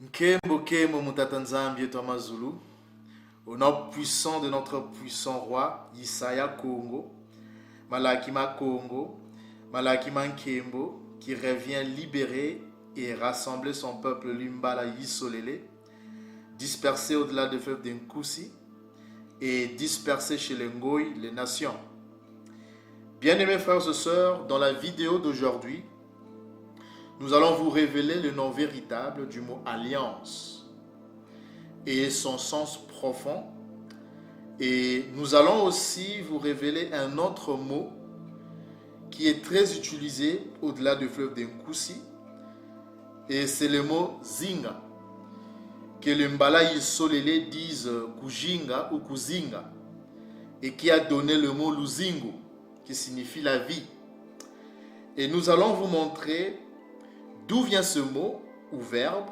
Nkembo Kembo Mutata Nzambi et Thomas Zulu, au nom puissant de notre puissant roi, Yisaya Kongo, Malakima Kongo, Malakima Nkembo, qui revient libérer et rassembler son peuple Limbala Yisolele, dispersé au-delà des fleuves d'Nkoussi et dispersé chez les Ngoï, les nations. Bien-aimés frères et sœurs, dans la vidéo d'aujourd'hui, nous allons vous révéler le nom véritable du mot alliance et son sens profond. Et nous allons aussi vous révéler un autre mot qui est très utilisé au-delà du fleuve d'Nkoussi. Et c'est le mot zinga, que les Mbala Yisolele disent kujinga ou kuzinga, et qui a donné le mot luzingu, qui signifie la vie. Et nous allons vous montrer d'où vient ce mot ou verbe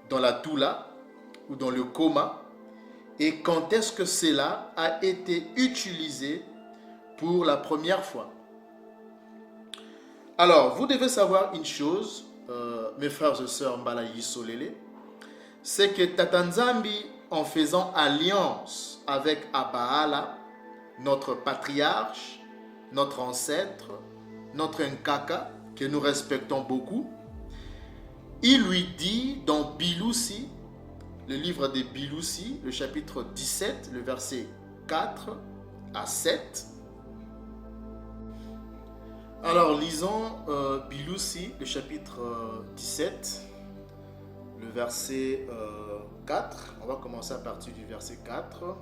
dans la Toula ou dans le Koma et quand est-ce que cela a été utilisé pour la première fois. Alors, vous devez savoir une chose, mes frères et sœurs Mbala Yisolele, c'est que Tata Nzambi, en faisant alliance avec Abaala, notre patriarche, notre ancêtre, notre Nkaka, que nous respectons beaucoup, il lui dit dans Biloussi, le livre de Biloussi, le chapitre 17, le verset 4 à 7. Alors lisons Biloussi, le chapitre 17, le verset 4. On va commencer à partir du verset 4.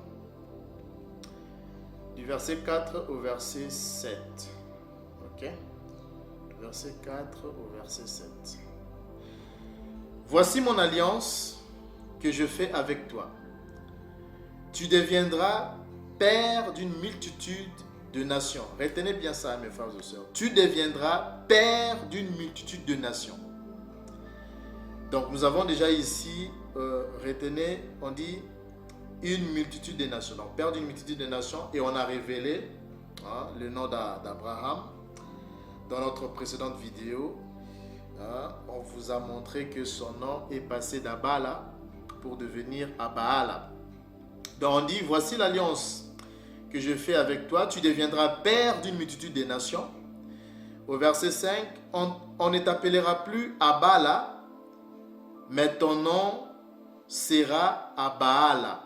Du verset 4 au verset 7. Ok? Verset 4 au verset 7. Voici mon alliance que je fais avec toi. Tu deviendras père d'une multitude de nations. Retenez bien ça, mes frères et sœurs. Tu deviendras père d'une multitude de nations. Donc, nous avons déjà ici, retenez, on dit une multitude de nations. Donc, père d'une multitude de nations. Et on a révélé le nom d'Abraham dans notre précédente vidéo. On vous a montré que son nom est passé d'Abala pour devenir Abaala. Donc on dit, voici l'alliance que je fais avec toi, tu deviendras père d'une multitude de nations. Au verset 5, on ne t'appellera plus Abala, mais ton nom sera Abaala,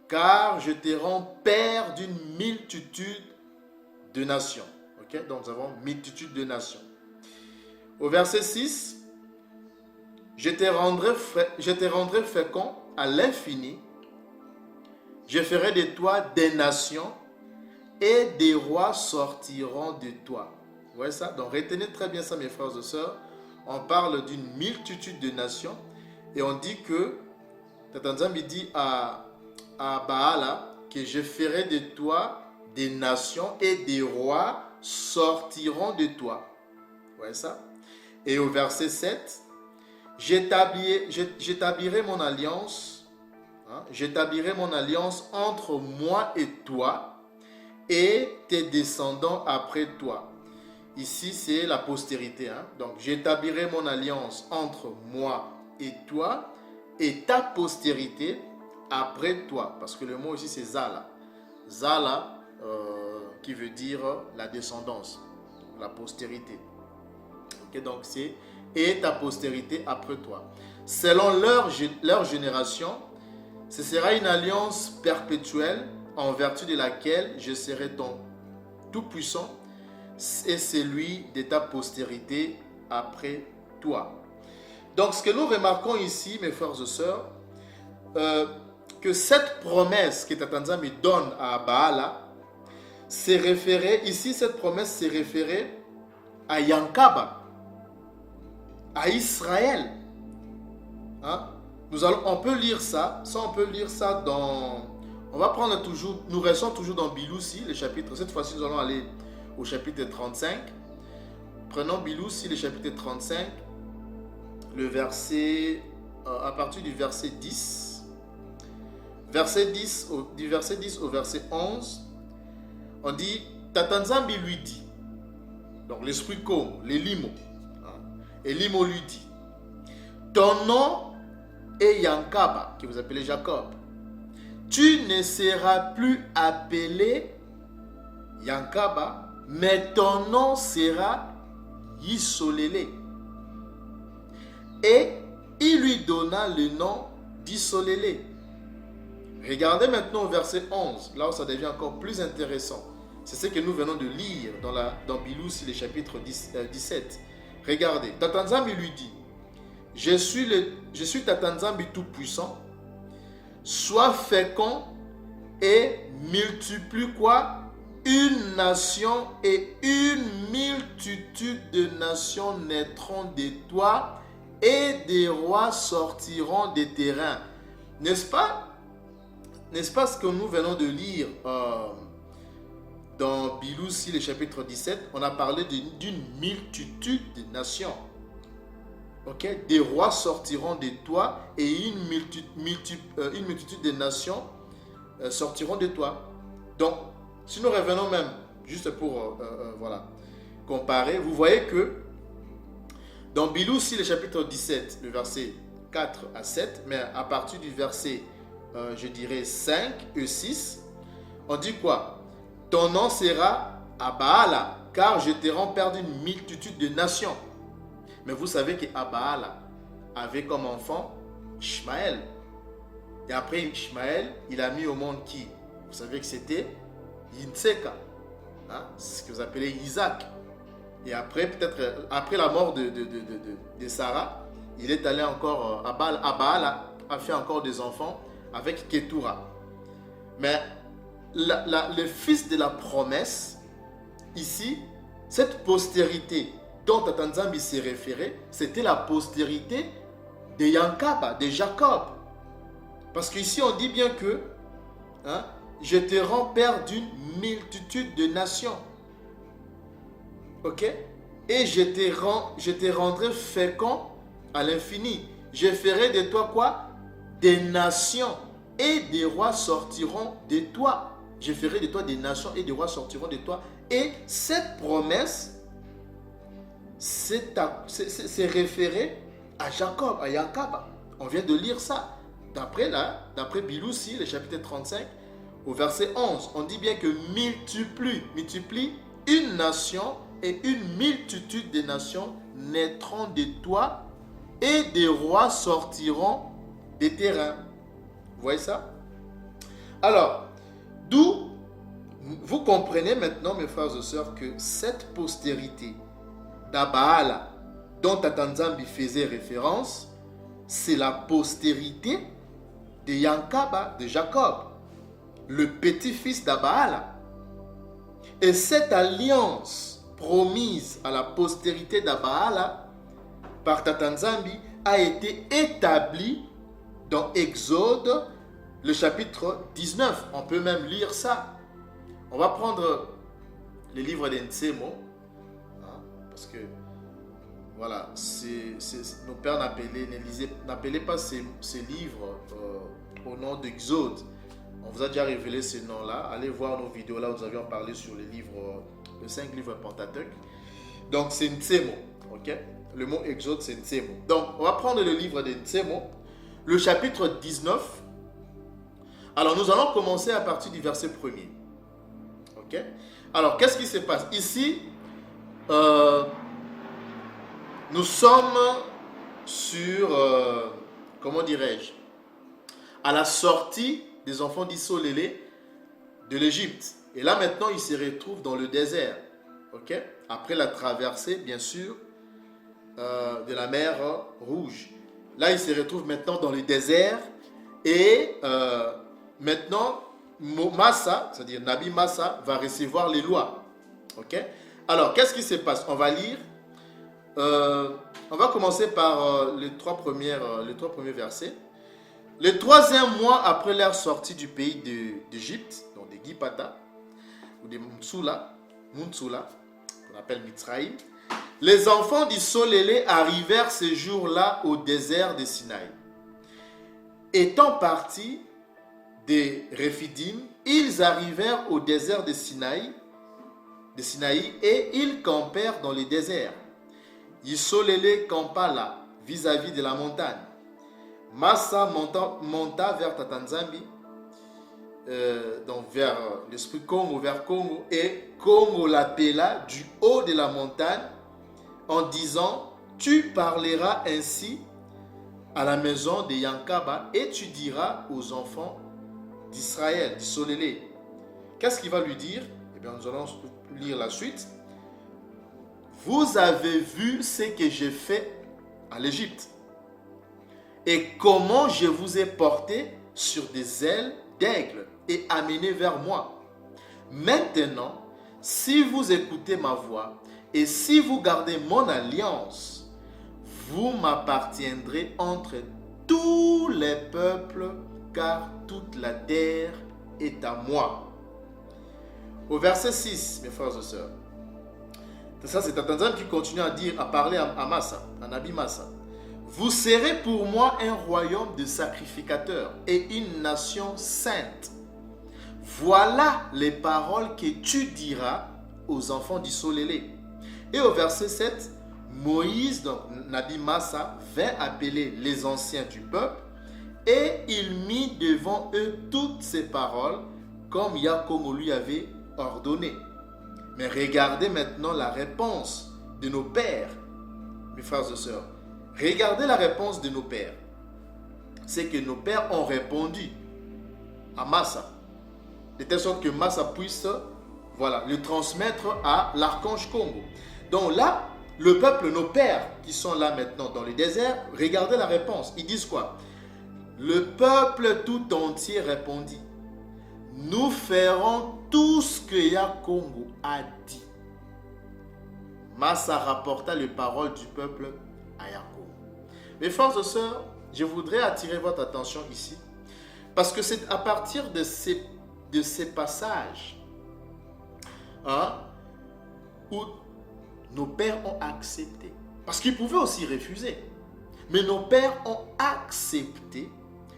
car je te rends père d'une multitude de nations. Okay? Donc nous avons multitude de nations. Au verset 6, je te rendrai fécond à l'infini. Je ferai de toi des nations et des rois sortiront de toi. Vous voyez ça? Donc retenez très bien ça, mes frères et sœurs. On parle d'une multitude de nations et on dit que Tata Nzambi dit à Baala que je ferai de toi des nations et des rois sortiront de toi. Vous voyez ça? Et au verset 7, j'établirai mon alliance, j'établirai mon alliance entre moi et toi et tes descendants après toi. Ici, c'est la postérité. Donc, j'établirai mon alliance entre moi et toi et ta postérité après toi. Parce que le mot ici, c'est Zala. Zala, qui veut dire la descendance, la postérité. Okay, donc c'est et ta postérité après toi. Selon leur génération, ce sera une alliance perpétuelle en vertu de laquelle je serai ton tout-puissant et celui de ta postérité après toi. Donc ce que nous remarquons ici, mes frères et sœurs, que cette promesse que Tata Nzambi donne à Baala, c'est référé, ici cette promesse s'est référée à Yankaba, à Israël. On peut lire ça. On peut lire ça dans... On va prendre toujours... Nous restons toujours dans Biloussi, le chapitre... Cette fois-ci, nous allons aller au chapitre 35. Prenons Biloussi, le chapitre 35. Le verset... à partir du verset 10. Du verset 10 au verset 11. On dit... Tata Nzambi lui dit... Donc l'esprit comme, les limo. Et Limo lui dit, ton nom et Yankaba, que vous appelez Jacob. Tu ne seras plus appelé Yankaba, mais ton nom sera Yisolélé. Et il lui donna le nom d'Isolélé. Regardez maintenant au verset 11, là où ça devient encore plus intéressant. C'est ce que nous venons de lire dans Bilusi, le chapitre 17. Regardez, Tata Nzambi lui dit, je suis Tata Nzambi tout-puissant, sois fécond et multiplie quoi? Une nation et une multitude de nations naîtront de toi et des rois sortiront des terrains. N'est-ce pas ce que nous venons de lire dans Bilusi, le chapitre 17? On a parlé d'une multitude de nations. Okay? Des rois sortiront de toi et une multitude de nations sortiront de toi. Donc, si nous revenons même, juste pour comparer, vous voyez que dans Bilusi, le chapitre 17, le verset 4 à 7, mais à partir du verset, je dirais 5 et 6, on dit quoi? Ton nom sera Abaala, car je te rends père d'une multitude de nations. Mais vous savez qu'Abaala avait comme enfant Ishmaël. Et après Ishmaël, il a mis au monde qui? Vous savez que c'était Yitzhak, hein? C'est ce que vous appelez Isaac. Et après, peut-être après la mort de Sarah, il est allé encore à Baala, a fait encore des enfants avec Ketura. Mais le fils de la promesse, ici, cette postérité dont Tata Nzambi s'est référé, c'était la postérité de Yankaba, de Jacob. Parce qu'ici, on dit bien que je te rends père d'une multitude de nations. Ok? Et je te rendrai fécond à l'infini. Je ferai de toi quoi? Des nations et des rois sortiront de toi. Je ferai de toi des nations et des rois sortiront de toi. Et cette promesse, c'est référé à Jacob, à Yankaba. On vient de lire ça. D'après Bilusi, le chapitre 35, au verset 11, on dit bien que multiplie une nation et une multitude de nations naîtront de toi et des rois sortiront des terrains. Vous voyez ça? Alors, d'où vous comprenez maintenant, mes frères et sœurs, que cette postérité d'Abaala dont Tata Nzambi faisait référence, c'est la postérité de Yankaba, de Jacob, le petit-fils d'Abaala. Et cette alliance promise à la postérité d'Abaala par Tata Nzambi a été établie dans Exode, le chapitre 19. On peut même lire ça. On va prendre le livre d'Ensemo, parce que voilà, nos pères n'appelaient pas ces livres au nom d'Exode. On vous a déjà révélé ce nom-là. Allez voir nos vidéos là où nous avions parlé sur les 5 livres Pentateuque. Donc c'est Nsemo, ok? Le mot Exode, c'est Nsemo. Donc on va prendre le livre de Nsemo, le chapitre 19. Alors nous allons commencer à partir du verset 1er. Ok? Alors qu'est-ce qui se passe? Ici, nous sommes sur, comment dirais-je, à la sortie des enfants d'Isolélé de l'Égypte. Et là maintenant, ils se retrouvent dans le désert. Ok? Après la traversée, bien sûr, de la mer Rouge. Là, ils se retrouvent maintenant dans le désert. Et maintenant, Massa, c'est-à-dire Nabi Massa, va recevoir les lois. Ok? Alors, qu'est-ce qui se passe? On va lire. On va commencer par les trois premiers versets. Le 3e mois après leur sortie du pays d'Égypte, donc de Gipata, ou de Mtsula, qu'on appelle Mitzraïm, les enfants d'Isolélé arrivèrent ce jour-là au désert de Sinaï. Étant partis de Rephidim, ils arrivèrent au désert de Sinaï et ils campèrent dans le désert. Isolélé campa là, vis-à-vis de la montagne. Massa monta vers Tatanzambi, donc vers l'esprit Congo, vers Congo, et Congo l'appela du haut de la montagne en disant, tu parleras ainsi à la maison de Yankaba et tu diras aux enfants d'Israël, d'Isolélé. Qu'est-ce qu'il va lui dire? Eh bien, nous allons lire la suite. Vous avez vu ce que j'ai fait à l'Égypte et comment je vous ai porté sur des ailes d'aigle et amené vers moi. Maintenant, si vous écoutez ma voix et si vous gardez mon alliance, vous m'appartiendrez entre tous les peuples, car toute la terre est à moi. Au verset 6, mes frères et sœurs, ça c'est Tatanzam qui continue à dire, à parler à Massa, à Nabi Massa. Vous serez pour moi un royaume de sacrificateurs et une nation sainte. Voilà les paroles que tu diras aux enfants d'Isolélé. Et au verset 7, Moïse, donc Nabi Massa, vint appeler les anciens du peuple et il mit devant eux toutes ces paroles comme Yakomo lui avait ordonné. Mais regardez maintenant la réponse de nos pères, mes frères et sœurs. Regardez la réponse de nos pères. C'est que nos pères ont répondu à Massa, de telle sorte que Massa puisse, voilà, le transmettre à l'archange Congo. Donc là, le peuple, nos pères qui sont là maintenant dans le désert, regardez la réponse. Ils disent quoi? Le peuple tout entier répondit, nous ferons tout ce que Yakongo a dit. Massa rapporta les paroles du peuple à Yakongo. Mes frères et sœurs, je voudrais attirer votre attention ici, parce que c'est à partir de ces passages où nos pères ont accepté. Parce qu'ils pouvaient aussi refuser. Mais nos pères ont accepté.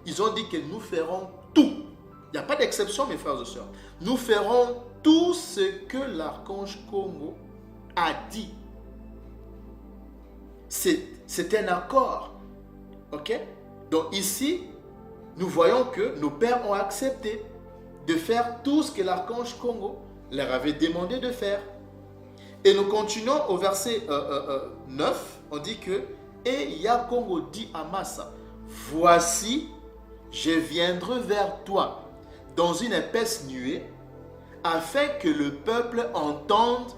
Ils ont dit que nous ferons tout. Il n'y a pas d'exception, mes frères et sœurs. Nous ferons tout ce que l'archange Congo a dit. C'est un accord. Ok? Donc ici, nous voyons que nos pères ont accepté de faire tout ce que l'archange Congo leur avait demandé de faire. Et nous continuons au verset 9. On dit que et Yakongo dit à Massa, voici, je viendrai vers toi dans une épaisse nuée, afin que le peuple entende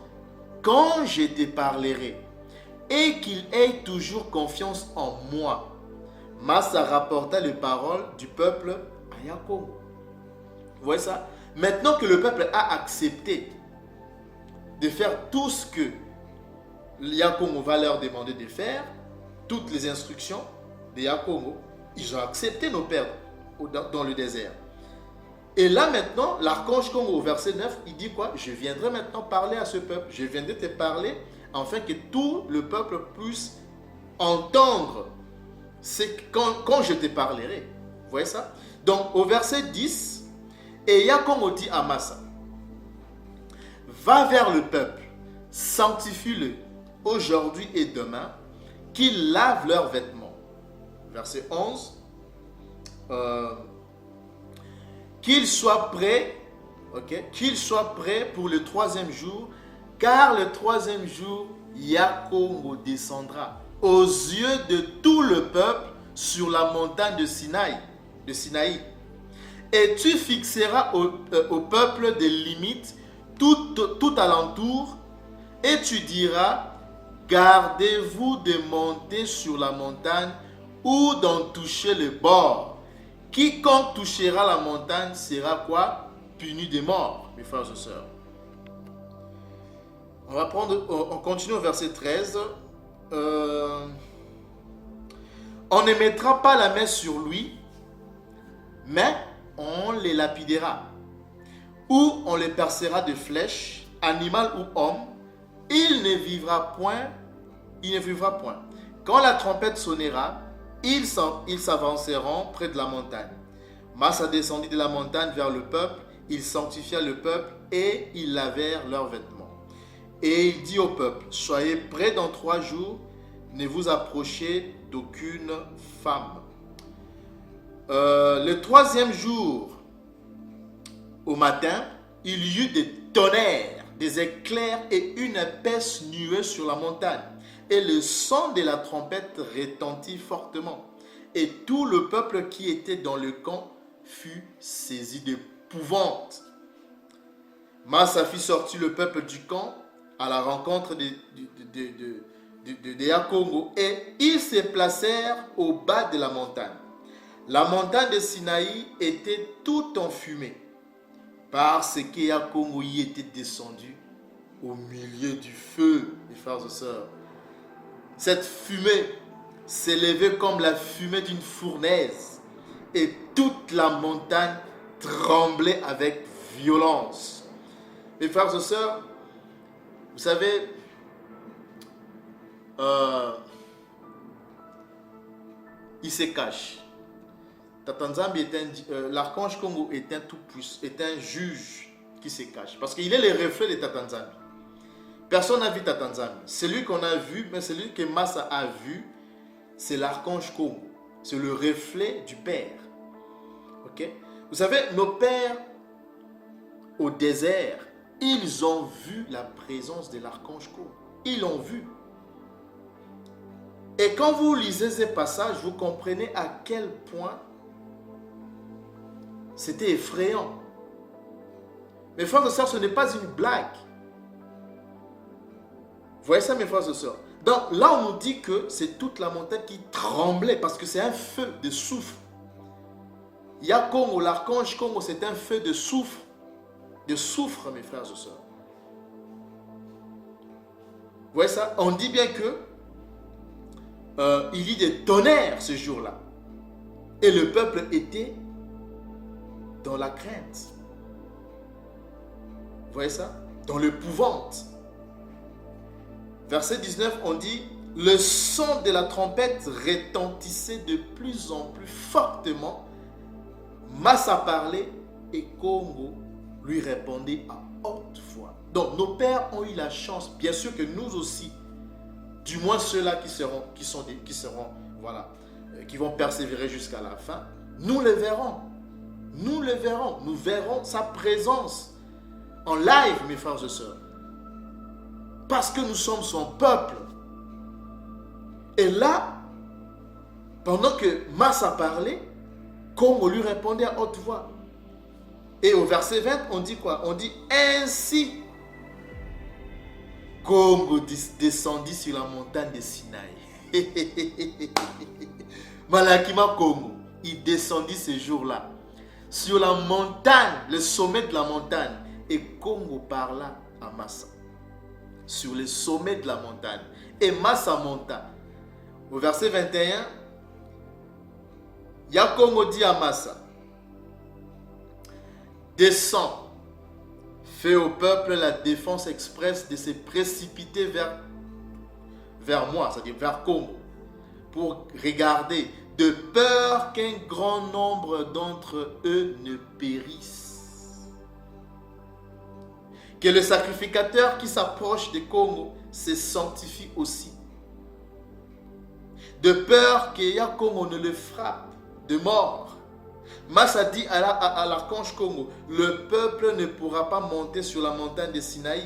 quand je te parlerai, et qu'il ait toujours confiance en moi. Massa rapporta les paroles du peuple à Yakongo. Vous voyez ça? Maintenant que le peuple a accepté de faire tout ce que Yakongo va leur demander de faire, toutes les instructions de Yakongo, ils ont accepté nos pères dans le désert. Et là maintenant, l'archange Congo au verset 9, il dit quoi? Je viendrai maintenant parler à ce peuple. Je viendrai te parler afin que tout le peuple puisse entendre quand je te parlerai. Vous voyez ça? Donc au verset 10, et Yakongo dit à Massa, va vers le peuple, sanctifie-le aujourd'hui et demain, qu'ils lavent leurs vêtements. Verset 11, qu'ils soient prêts, qu'ils soient prêts pour le troisième jour, car le troisième jour, Yakongo descendra aux yeux de tout le peuple sur la montagne de Sinaï. Et tu fixeras au peuple des limites tout alentour, et tu diras, gardez-vous de monter sur la montagne ou d'en toucher le bord. Quiconque touchera la montagne sera quoi? Puni de mort, mes frères et sœurs. On continue au verset 13. On ne mettra pas la main sur lui, mais on les lapidera, ou on les percera de flèches, animal ou homme. Il ne vivra point. Quand la trompette sonnera, ils s'avanceront près de la montagne. Massa descendit de la montagne vers le peuple, il sanctifia le peuple et ils lavèrent leurs vêtements. Et il dit au peuple, soyez prêts dans 3 jours, ne vous approchez d'aucune femme. Le troisième jour, au matin, il y eut des tonnerres, des éclairs et une épaisse nuée sur la montagne. Et le son de la trompette retentit fortement. Et tout le peuple qui était dans le camp fut saisi d'épouvante. Massa fit sortir le peuple du camp à la rencontre de Yakongo et ils se placèrent au bas de la montagne. La montagne de Sinaï était toute enfumée parce que Yakongo y était descendu au milieu du feu, mes frères et sœurs. Cette fumée s'élevait comme la fumée d'une fournaise et toute la montagne tremblait avec violence. Mes frères et sœurs, vous savez, il se cache. L'archange Congo est un tout puissant, est un juge qui se cache. Parce qu'il est le reflet de Tatanzambi. Personne n'a vu Tatanzambi. Celui qu'on a vu, mais celui que Massa a vu, c'est l'archange Congo. C'est le reflet du Père. Ok? Vous savez, nos pères au désert, ils ont vu la présence de l'archange Congo. Ils l'ont vu. Et quand vous lisez ces passages, vous comprenez à quel point c'était effrayant. Mes frères et sœurs, ce n'est pas une blague. Vous voyez ça, mes frères et sœurs? Donc là, on nous dit que c'est toute la montagne qui tremblait parce que c'est un feu de soufre. Yakongo, l'archange Congo, c'est un feu de soufre. De soufre, mes frères et sœurs. Vous voyez ça? On dit bien que il y a des tonnerres ce jour-là. Et le peuple était dans la crainte. Vous voyez ça? Dans l'épouvante. Verset 19, on dit, le son de la trompette retentissait de plus en plus fortement. Massa parlait et Congo lui répondait à haute voix. Donc nos pères ont eu la chance, bien sûr que nous aussi, du moins ceux-là qui vont persévérer jusqu'à la fin, nous le verrons. Nous le verrons. Nous verrons sa présence en live, mes frères et sœurs. Parce que nous sommes son peuple. Et là, pendant que Massa parlait, Congo lui répondait à haute voix. Et au verset 20, on dit quoi? On dit ainsi. Congo descendit sur la montagne de Sinaï. Malakima Congo, il descendit ce jour-là sur la montagne, le sommet de la montagne. Et Congo parla à Massa sur le sommet de la montagne. Et Massa monta. Au verset 21, Yakongo dit à Massa, descends, fais au peuple la défense expresse de se précipiter vers moi, c'est-à-dire vers Congo, pour regarder, de peur qu'un grand nombre d'entre eux ne périssent. Que le sacrificateur qui s'approche de Congo se sanctifie aussi. De peur que Yakongo ne le frappe de mort. Massa dit à l'archange Congo, le peuple ne pourra pas monter sur la montagne de Sinaï,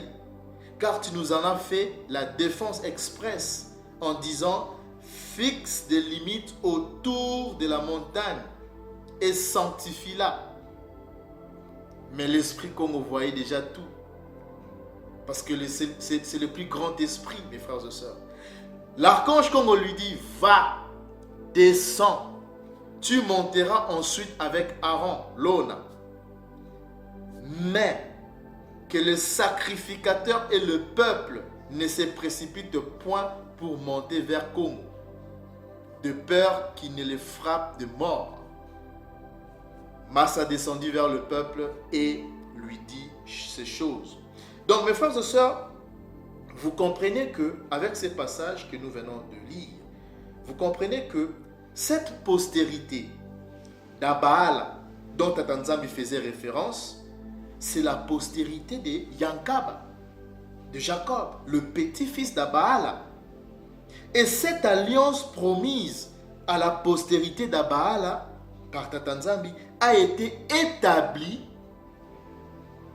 car tu nous en as fait la défense expresse en disant, fixe des limites autour de la montagne et sanctifie-la. Mais l'esprit Congo voyait déjà tout. Parce que c'est le plus grand esprit, mes frères et sœurs. L'archange Congo lui dit, va, descends. Tu monteras ensuite avec Aaron, l'Ona. Mais que le sacrificateur et le peuple ne se précipitent point pour monter vers Congo, de peur qu'il ne les frappe de mort. Massa descendit vers le peuple et lui dit ces choses. Donc, mes frères et sœurs, vous comprenez qu'avec ces passages que nous venons de lire, vous comprenez que cette postérité d'Abaala dont Tatanzambi faisait référence, c'est la postérité de Yankaba, de Jacob, le petit-fils d'Abaala. Et cette alliance promise à la postérité d'Abaala par Tata Nzambi a été établi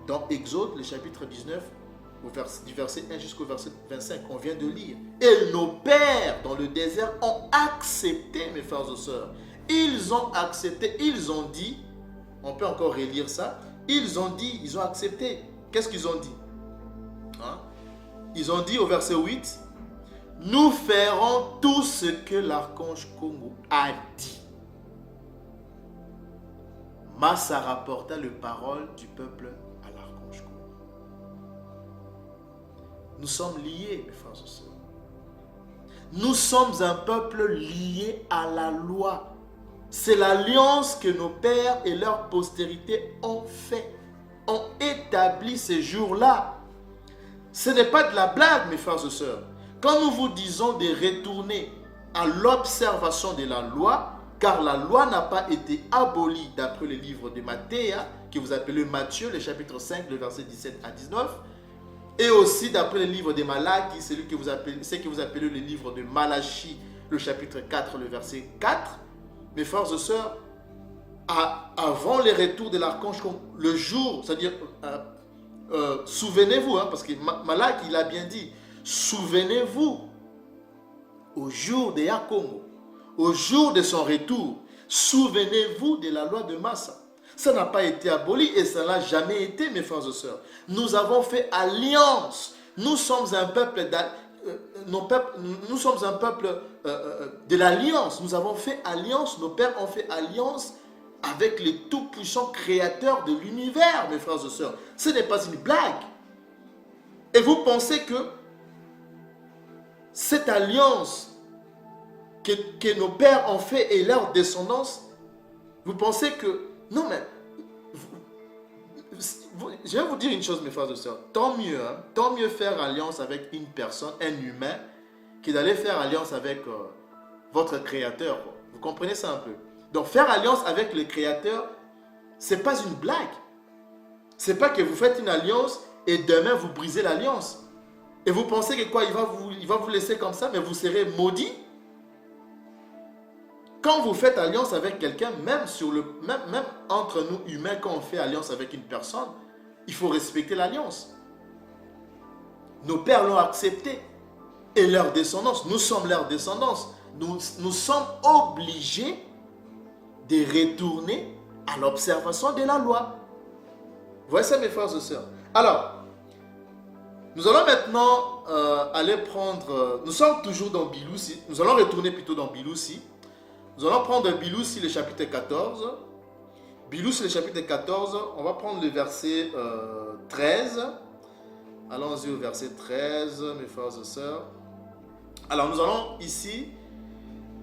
dans Exode, le chapitre 19, du verset 1 jusqu'au verset 25, on vient de lire. Et nos pères dans le désert ont accepté, mes frères et sœurs. Ils ont accepté, ils ont dit, on peut encore relire ça, ils ont dit, ils ont accepté. Qu'est-ce qu'ils ont dit? Ils ont dit au verset 8, nous ferons tout ce que l'archange Congo a dit. Massa rapporta les paroles du peuple à l'archange Congo. Nous sommes liés, mes frères et sœurs. Nous sommes un peuple lié à la loi. C'est l'alliance que nos pères et leur postérité ont fait, ont établi ces jours-là. Ce n'est pas de la blague, mes frères et sœurs. Quand nous vous disons de retourner à l'observation de la loi, car la loi n'a pas été abolie d'après le livre de Matthieu, que vous appelez Matthieu, le chapitre 5, le verset 17 à 19, et aussi d'après le livre de Malachie, ce que vous appelez le livre de Malachie, le chapitre 4, le verset 4. Mes frères et sœurs, avant le retour de l'archange, le jour, c'est-à-dire, souvenez-vous, parce que Malachie, il a bien dit, souvenez-vous, au jour de Yakongo, au jour de son retour, souvenez-vous de la loi de Massa. Ça n'a pas été aboli et ça n'a jamais été, mes frères et sœurs. Nous avons fait alliance. Nous sommes un peuple de l'alliance. Nous avons fait alliance. Nos pères ont fait alliance avec le tout-puissant créateur de l'univers, mes frères et sœurs. Ce n'est pas une blague. Et vous pensez que cette alliance que nos pères ont fait et leur descendance, vous pensez que... Non, mais... je vais vous dire une chose, mes frères et sœurs. Tant mieux faire alliance avec une personne, un humain, que d'aller faire alliance avec votre créateur. Vous comprenez ça un peu? Donc, faire alliance avec le créateur, ce n'est pas une blague. Ce n'est pas que vous faites une alliance et demain vous brisez l'alliance. Et vous pensez que quoi, il va vous laisser comme ça, mais vous serez maudit. Quand vous faites alliance avec quelqu'un, même entre nous humains, quand on fait alliance avec une personne, il faut respecter l'alliance. Nos pères l'ont accepté. Et leur descendance, nous sommes leur descendance. Nous sommes obligés de retourner à l'observation de la loi. Vous voyez ça, mes frères et sœurs? Alors, nous allons maintenant aller prendre... nous sommes toujours dans Biloussi. Nous allons retourner plutôt dans Biloussi. Nous allons prendre Biloussi, le chapitre 14. Biloussi, le chapitre 14, on va prendre le verset 13. Allons-y au verset 13, mes frères et sœurs. Alors, nous allons ici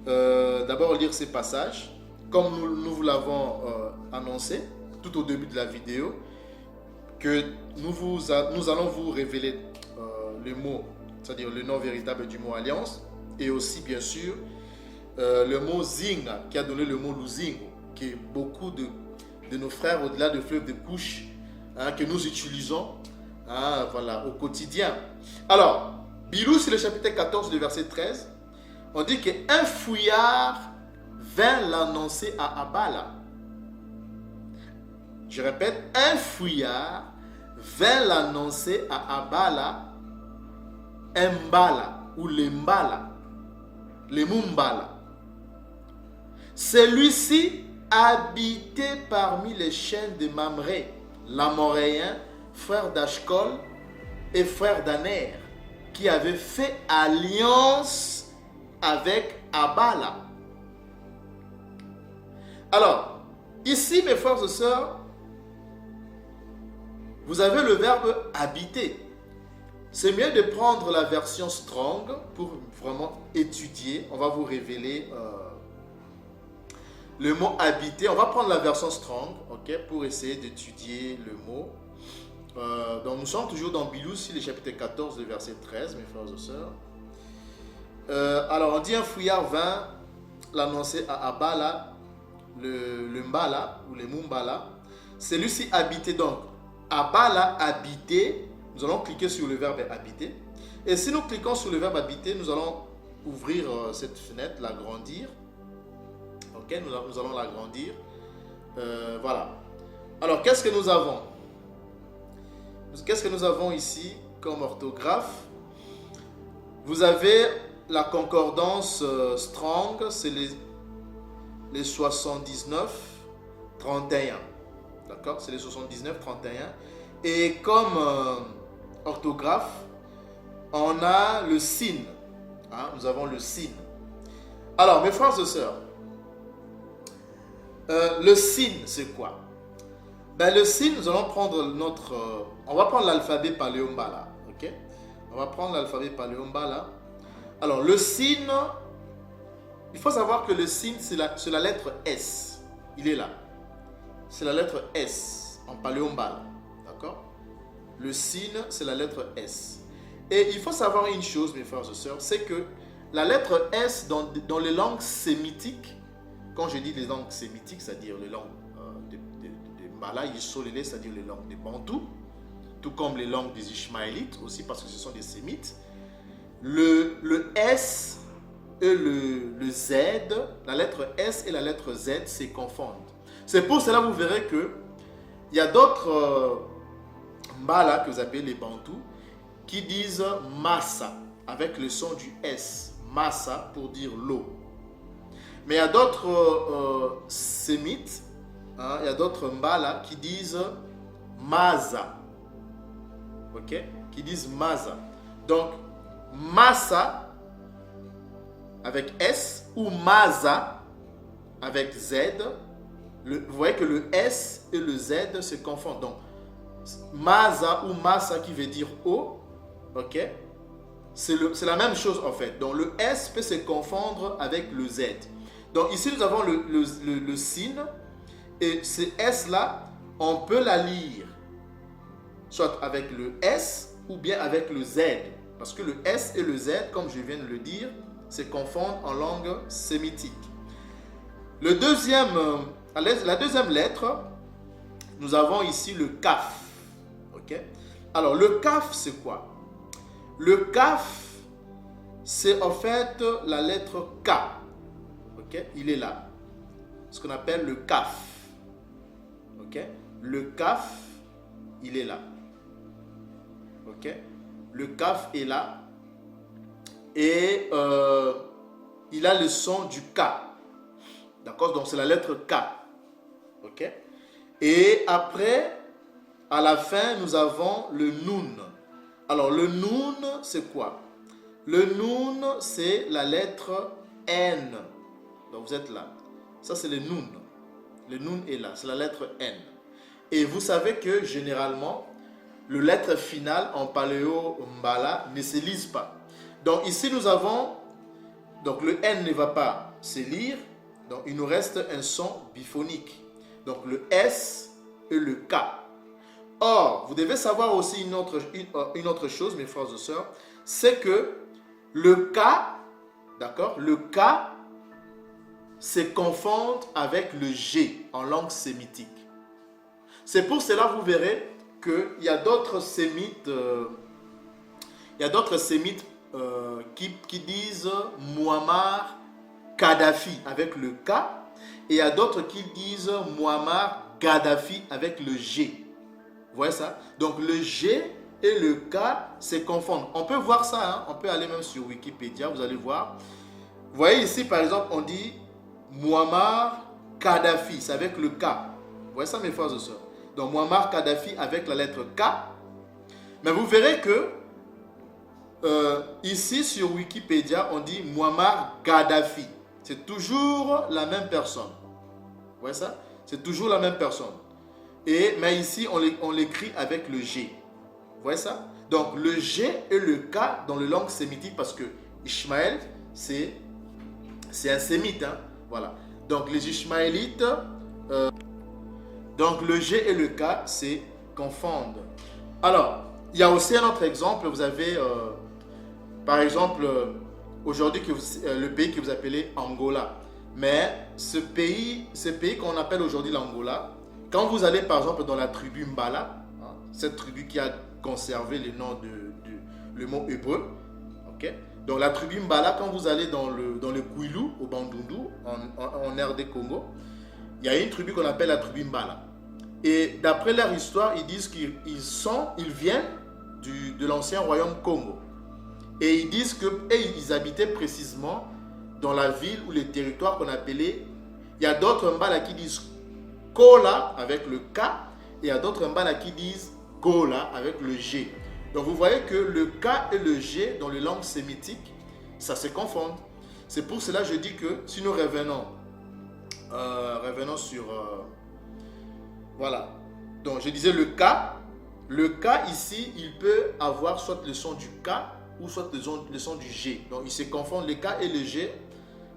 d'abord lire ces passages, comme nous vous l'avons annoncé tout au début de la vidéo, que nous allons vous révéler le mot, c'est-à-dire le nom véritable du mot alliance, et aussi, bien sûr, le mot Zinga, qui a donné le mot Luzingo, que beaucoup de nos frères au-delà de fleuve de couche, que nous utilisons voilà, au quotidien. Alors, Bilou, c'est le chapitre 14, le verset 13. On dit qu'un fouillard vint l'annoncer à Abala. Je répète, un fouillard vint l'annoncer à Abala, Mbala ou Lembala, les Mumbala. Celui-ci habitait parmi les chaînes de Mamré, l'Amoréen, frère d'Ashkol et frère d'Aner, qui avait fait alliance avec Abala. Alors, ici, mes frères et sœurs, vous avez le verbe habiter. C'est mieux de prendre la version Strong pour vraiment étudier. On va vous révéler le mot habiter. On va prendre la version Strong, ok, pour essayer d'étudier le mot. Donc nous sommes toujours dans Biloussi, le chapitre 14, le verset 13, mes frères et sœurs. Alors on dit un fouillard vint l'annoncer à Abala, le Mbala ou le Mumbala. Celui-ci habitait donc. Abala habitait. Nous allons cliquer sur le verbe habiter. Et si nous cliquons sur le verbe habiter, nous allons ouvrir cette fenêtre, l'agrandir. Ok, nous allons l'agrandir. Voilà. Alors, qu'est-ce que nous avons? Qu'est-ce que nous avons ici comme orthographe? Vous avez la concordance Strong, c'est les 79, 31. D'accord? C'est les 79, 31. Et comme orthographe, on a le signe. Hein? Nous avons le signe. Alors, mes frères et sœurs, le signe, c'est quoi? Ben, le signe, nous allons prendre on va prendre l'alphabet Paléombala. Ok? On va prendre l'alphabet Paléombala. Alors, le signe, il faut savoir que le signe, c'est la lettre S. Il est là. C'est la lettre S en Paléombala. D'accord? Le signe, c'est la lettre S. Et il faut savoir une chose, mes frères et sœurs, c'est que la lettre S dans les langues sémitiques, quand je dis les langues sémitiques, c'est-à-dire les langues de Mbala, Yisolele, c'est-à-dire les langues des Bantous, tout comme les langues des Ishmaélites aussi, parce que ce sont des sémites, le S et le Z, la lettre S et la lettre Z se confondent. C'est pour cela que vous verrez que il y a d'autres Mbala que vous appelez les Bantous qui disent Massa avec le son du S, Massa pour dire l'eau. Mais il y a d'autres sémites, hein, il y a d'autres Mbala qui disent Maza. Ok? Qui disent Maza. Donc, Massa avec S ou Maza avec Z. Vous voyez que le S et le Z se confondent. Donc, Maza ou Massa qui veut dire eau. Ok? C'est la même chose en fait. Donc, le S peut se confondre avec le Z. Donc, ici, nous avons le signe. Et ce S-là, on peut la lire soit avec le S ou bien avec le Z. Parce que le S et le Z, comme je viens de le dire, se confondent en langue sémitique. La deuxième lettre, nous avons ici le Kaf. Ok? Alors, le Kaf, c'est quoi? Le Kaf, c'est en fait la lettre K. Ok? Il est là. Ce qu'on appelle le Kaf. Ok? Le Kaf, il est là. Ok? Le Kaf est là. Et il a le son du K. D'accord? Donc c'est la lettre K. Ok? Et après, à la fin, nous avons le Nun. Alors le Nun, c'est quoi? Le Nun, c'est la lettre N. Donc vous êtes là. Ça, c'est le Nun. Le Nun est là. C'est la lettre N. Et vous savez que généralement, le lettre finale en paléo-mbala ne se lise pas. Donc ici, nous avons... Donc le N ne va pas se lire. Donc il nous reste un son biphonique. Donc le S et le K. Or, vous devez savoir aussi une autre chose, mes frères et sœurs, c'est que le K, d'accord, le K se confond avec le G en langue sémitique. C'est pour cela que vous verrez qu'il y a d'autres sémites, qui disent Muammar Kadhafi avec le K, et il y a d'autres qui disent Muammar Gaddafi avec le G. Vous voyez ça? Donc le G et le K se confondent. On peut voir ça, hein? On peut aller même sur Wikipédia, vous allez voir. Vous voyez ici par exemple, on dit Muammar Kadhafi, c'est avec le K. Vous voyez ça, mes frères et sœurs? Donc Muammar Kadhafi avec la lettre K. Mais vous verrez que ici sur Wikipédia, on dit Muammar Gaddafi. C'est toujours la même personne. Vous voyez ça? C'est toujours la même personne. Mais ici, on l'écrit avec le G. Vous voyez ça? Donc le G et le K dans les langues sémitiques, parce que Ishmaël, c'est un sémite. Hein? Voilà. Donc les Ishmaélites, donc le G et le K se confondent. Alors, il y a aussi un autre exemple. Vous avez, par exemple, aujourd'hui, le pays que vous appelez Angola. Mais ce pays qu'on appelle aujourd'hui l'Angola, quand vous allez par exemple dans la tribu Mbala, hein, cette tribu qui a conservé le nom le mot hébreu, okay, Donc la tribu Mbala, quand vous allez dans le Kwilu, au Bandundu, en RD Congo, il y a une tribu qu'on appelle la tribu Mbala. Et d'après leur histoire, ils disent qu'ils viennent de l'ancien royaume Congo. Et ils disent qu'ils habitaient précisément dans la ville ou les territoires qu'on appelait. Il y a d'autres Mbala qui disent Kola avec le K, et il y a d'autres Mbala qui disent Gola avec le G. Donc vous voyez que le K et le G dans les langues sémitiques, ça se confond. C'est pour cela que je dis que si nous revenons sur... voilà. Donc je disais le K. Le K ici, il peut avoir soit le son du K ou soit le son du G. Donc ils se confondent. Le K et le G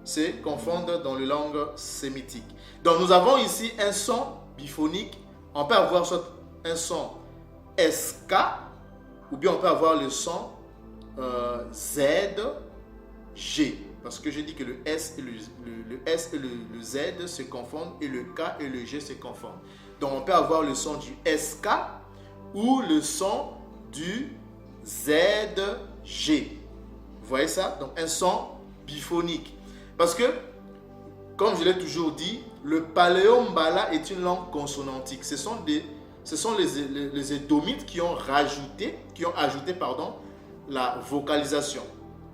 se confondent dans les langues sémitiques. Donc nous avons ici un son biphonique. On peut avoir soit un son SK, ou bien on peut avoir le son ZG. Parce que je dis que le S et le Z se confondent et le K et le G se confondent. Donc on peut avoir le son du SK ou le son du ZG. Vous voyez ça? Donc un son biphonique. Parce que, comme je l'ai toujours dit, le paléo-mbala est une langue consonantique. Ce sont les Édomites qui ont ajouté la vocalisation.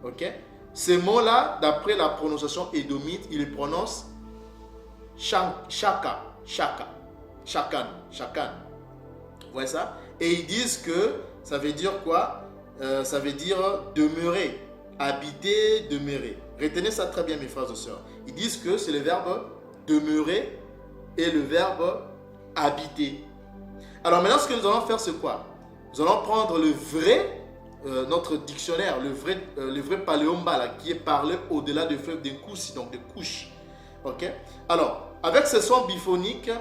Ok? Ces mots-là, d'après la prononciation édomite, ils les prononcent shaka, shakan. Vous voyez ça? Et ils disent que ça veut dire quoi? Ça veut dire demeurer, habiter, demeurer. Retenez ça très bien, mes frères et sœurs. Ils disent que c'est le verbe demeurer et le verbe habiter. Alors maintenant, ce que nous allons faire, c'est quoi? Nous allons prendre le vrai, notre dictionnaire, le vrai paléo-mbala qui est parlé au-delà du fleuve des Koussi, donc des couches. Ok? Alors, avec ce son biphonique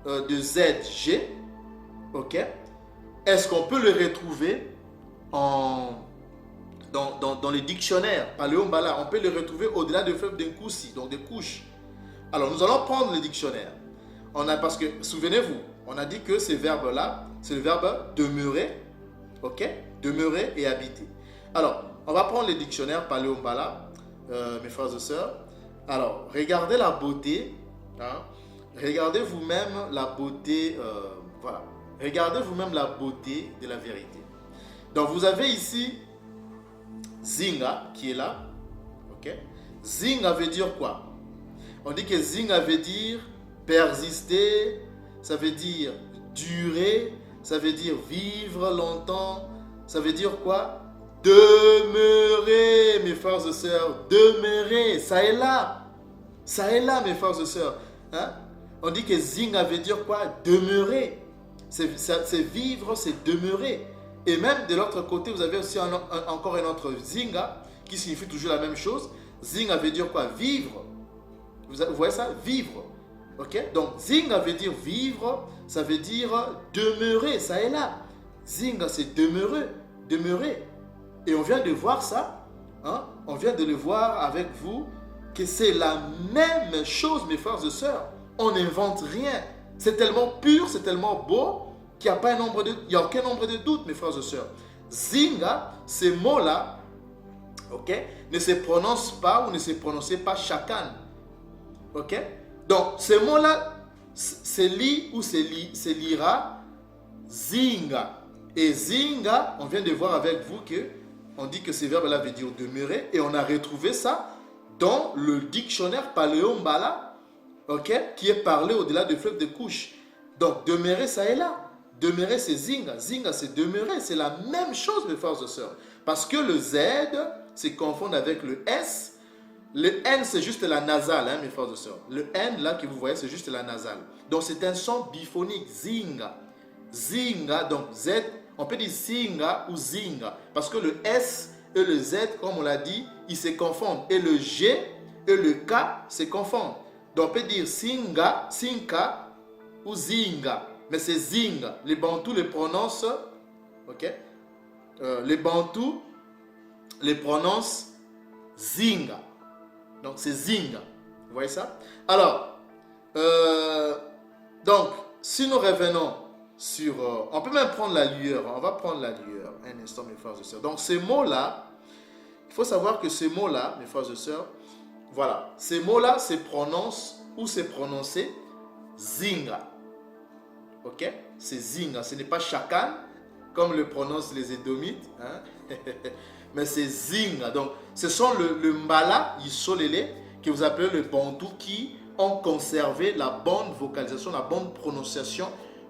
de ZG, ok? Est-ce qu'on peut le retrouver dans les dictionnaires paléo-mbala? On peut le retrouver au-delà du fleuve des Koussi, donc des couches. Alors, nous allons prendre le dictionnaire. Parce que, souvenez-vous, on a dit que ces verbes-là, c'est le verbe demeurer, ok? Demeurer et habiter. Alors, on va prendre le dictionnaire paléo-mbala, mes frères et sœurs. Alors, regardez la beauté, hein? Regardez vous-même la beauté, voilà. Regardez vous-même la beauté de la vérité. Donc, vous avez ici Zinga qui est là, ok? Zinga veut dire quoi? On dit que Zinga veut dire persister, ça veut dire durer, ça veut dire vivre longtemps, ça veut dire quoi? Demeurer, mes frères et sœurs, demeurer, ça est là, mes frères et sœurs. Hein? On dit que Zinga veut dire quoi? Demeurer, c'est vivre, c'est demeurer. Et même de l'autre côté, vous avez aussi encore un autre Zinga qui signifie toujours la même chose. Zinga veut dire quoi? Vivre. Vous voyez ça? Vivre. Ok? Donc, Zinga veut dire vivre, ça veut dire demeurer, ça est là. Zinga, c'est demeurer. Et on vient de voir ça, hein? On vient de le voir avec vous, que c'est la même chose, mes frères et sœurs. On n'invente rien. C'est tellement pur, c'est tellement beau, qu'il n'y a aucun nombre de doutes, mes frères et sœurs. Zinga, ces mots-là, ok, ne se prononcent pas ou ne se prononçaient pas chakan. Ok? Donc, ces mots-là, c'est li ou c'est lira Zinga. Et Zinga, on vient de voir avec vous que on dit que ces verbes-là veulent dire demeurer, et on a retrouvé ça dans le dictionnaire paléo-mbala, ok, qui est parlé au-delà du fleuve de couches. Donc, demeurer, ça est là. Demeurer, c'est Zinga. Zinga, c'est demeurer. C'est la même chose, mes frères et sœurs. Parce que le Z se confond avec le S. Le N, c'est juste la nasale, hein, mes frères et sœurs. Le N, là, que vous voyez, c'est juste la nasale. Donc, c'est un son biphonique, Zinga. Zinga, donc Z, on peut dire Zinga ou Zinga. Parce que le S et le Z, comme on l'a dit, ils se confondent. Et le G et le K se confondent. Donc, on peut dire Singa, Sinka ou Zinga. Mais c'est Zinga. Les Bantous les prononcent, ok? Les Bantous les prononcent Zinga. Donc, c'est Zinga. Vous voyez ça? Alors, donc, si nous revenons sur... on peut même prendre la lueur. On va prendre la lueur. Un instant, mes frères et sœurs. Donc, ces mots-là, il faut savoir que ces mots-là, mes frères et sœurs, voilà, ces mots-là se prononcent ou c'est prononcé Zinga. Ok? C'est Zinga, ce n'est pas Chakan, comme le prononcent les Édomites, hein? Mais c'est Zinga. Donc, ce sont le Mbala, Yisolele, que vous appelez le Bantou, qui ont conservé la bonne vocalisation, la bonne prononciation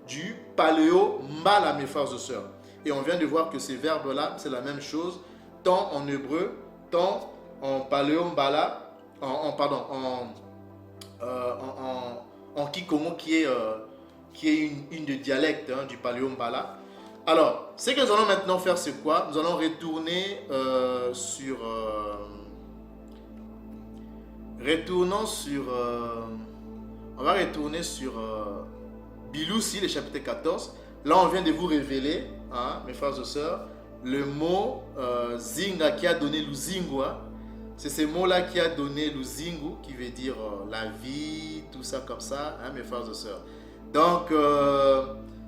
du paléo Mbala, mes frères et sœurs. Et on vient de voir que ces verbes-là, c'est la même chose, tant en hébreu, tant en paléo Mbala, en Kikongo, qui est une des dialectes, hein, du paléo Mbala. Alors, ce que nous allons maintenant faire, c'est quoi? Nous allons retourner on va retourner sur Biloussi, le chapitre 14. Là, on vient de vous révéler, hein, mes frères et sœurs, le mot Zinga qui a donné Luzingwa. C'est ce mot-là qui a donné Luzingu, qui veut dire la vie, tout ça comme ça, hein, mes frères et sœurs. Donc,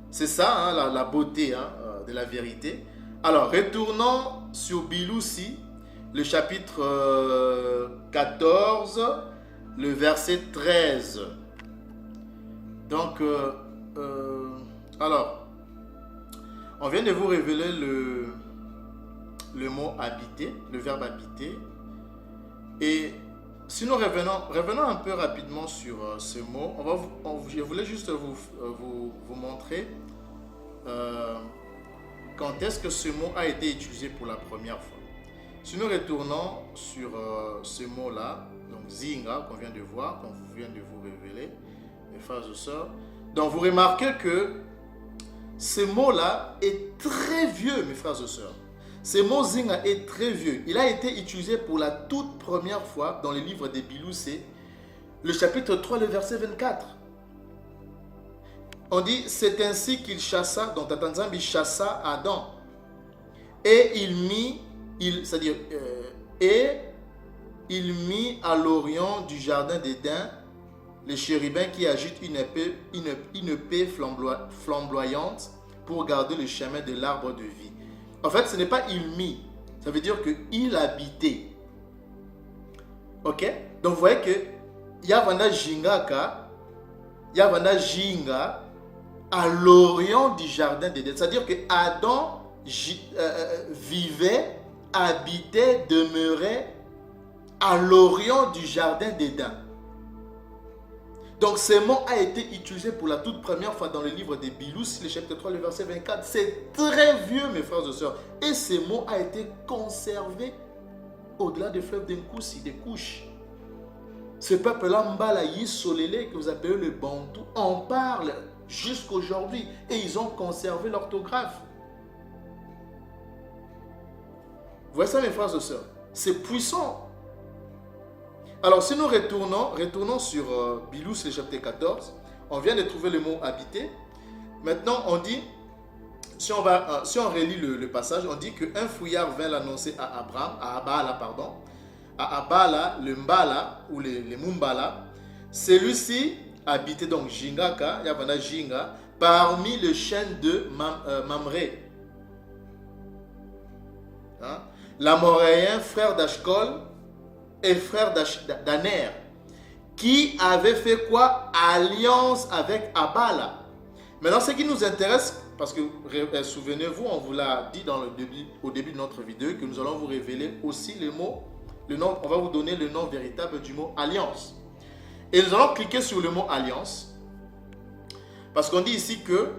c'est ça, hein, la beauté, hein, de la vérité. Alors, retournons sur Biloussi, le chapitre 14, le verset 13. Donc, alors, on vient de vous révéler le mot habiter, le verbe habiter. Et si nous revenons un peu rapidement sur ce mot, je voulais juste vous montrer quand est-ce que ce mot a été utilisé pour la première fois. Si nous retournons sur ce mot-là, donc Zinga, qu'on vient de voir, qu'on vient de vous révéler, mes frères et sœurs, donc vous remarquez que ce mot-là est très vieux, mes frères et sœurs. Ce mot Zinga est très vieux. Il a été utilisé pour la toute première fois dans le livre de Biloussi, le chapitre 3, le verset 24. On dit, c'est ainsi qu'il chassa, donc Tatanzambi chassa Adam. Et il mit à l'orient du jardin d'Éden les chérubins qui agitent une épée flamboyante pour garder le chemin de l'arbre de vie. En fait, ce n'est pas il mit, ça veut dire qu'il habitait. Ok? Donc vous voyez que Yavana Jingaka, Yavana Jinga, à l'orient du jardin d'Éden. C'est-à-dire que Adam vivait, habitait, demeurait à l'orient du jardin d'Éden. Donc ce mot a été utilisé pour la toute première fois dans le livre de Biloussi, le chapitre 3, le verset 24. C'est très vieux, mes frères et sœurs. Et ce mot a été conservé au-delà des fleuves d'Nkoussi, des couches. Ce peuple-là, Mbala Yisolele, que vous appelez le Bantou, en parle jusqu'aujourd'hui. Et ils ont conservé l'orthographe. Vous voyez ça, mes frères et sœurs? C'est puissant. Alors, si nous retournons sur Biloussi, le chapitre 14, on vient de trouver le mot habiter. Maintenant, on dit, si on relit le passage, on dit qu'un fouillard vint l'annoncer à Abala, le Mbala ou les Mumbala. Celui-ci habitait donc Jingaka, Yavana Jinga, parmi les chaînes de Mamré. Hein? L'Amoréen, frère d'Ashkol, et frère d'Aner, qui avait fait quoi? Alliance avec Abala. Maintenant, ce qui nous intéresse, parce que souvenez-vous, on vous l'a dit au début de notre vidéo, que nous allons vous révéler aussi le nom, on va vous donner le nom véritable du mot alliance. Et nous allons cliquer sur le mot alliance, parce qu'on dit ici que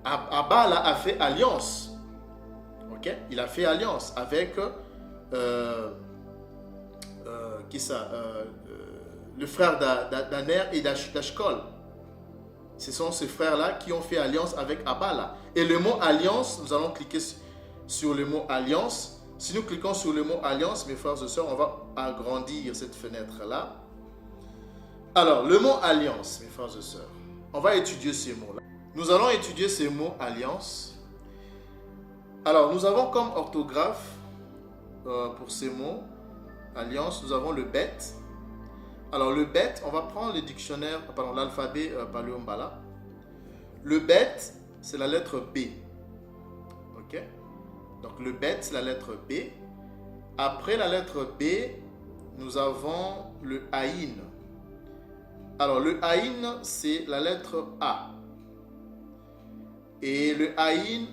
Abala a fait alliance. Ok? Il a fait alliance avec le frère d'Aner et d'Ashkol. Ce sont ces frères-là qui ont fait alliance avec Abala. Et le mot alliance, nous allons cliquer sur le mot alliance. Si nous cliquons sur le mot alliance, mes frères et sœurs, on va agrandir cette fenêtre-là. Alors, le mot alliance, mes frères et sœurs, on va étudier ces mots-là. Nous allons étudier ces mots alliance. Alors, nous avons comme orthographe pour ces mots alliance, nous avons le bet. Alors le bet, on va prendre le dictionnaire, l'alphabet Paléo Mbala. Le bet, c'est la lettre B. Ok? Donc le bet, c'est la lettre B. Après la lettre B, nous avons le Aïn. Alors, le Aïn, c'est la lettre A. Et le Aïn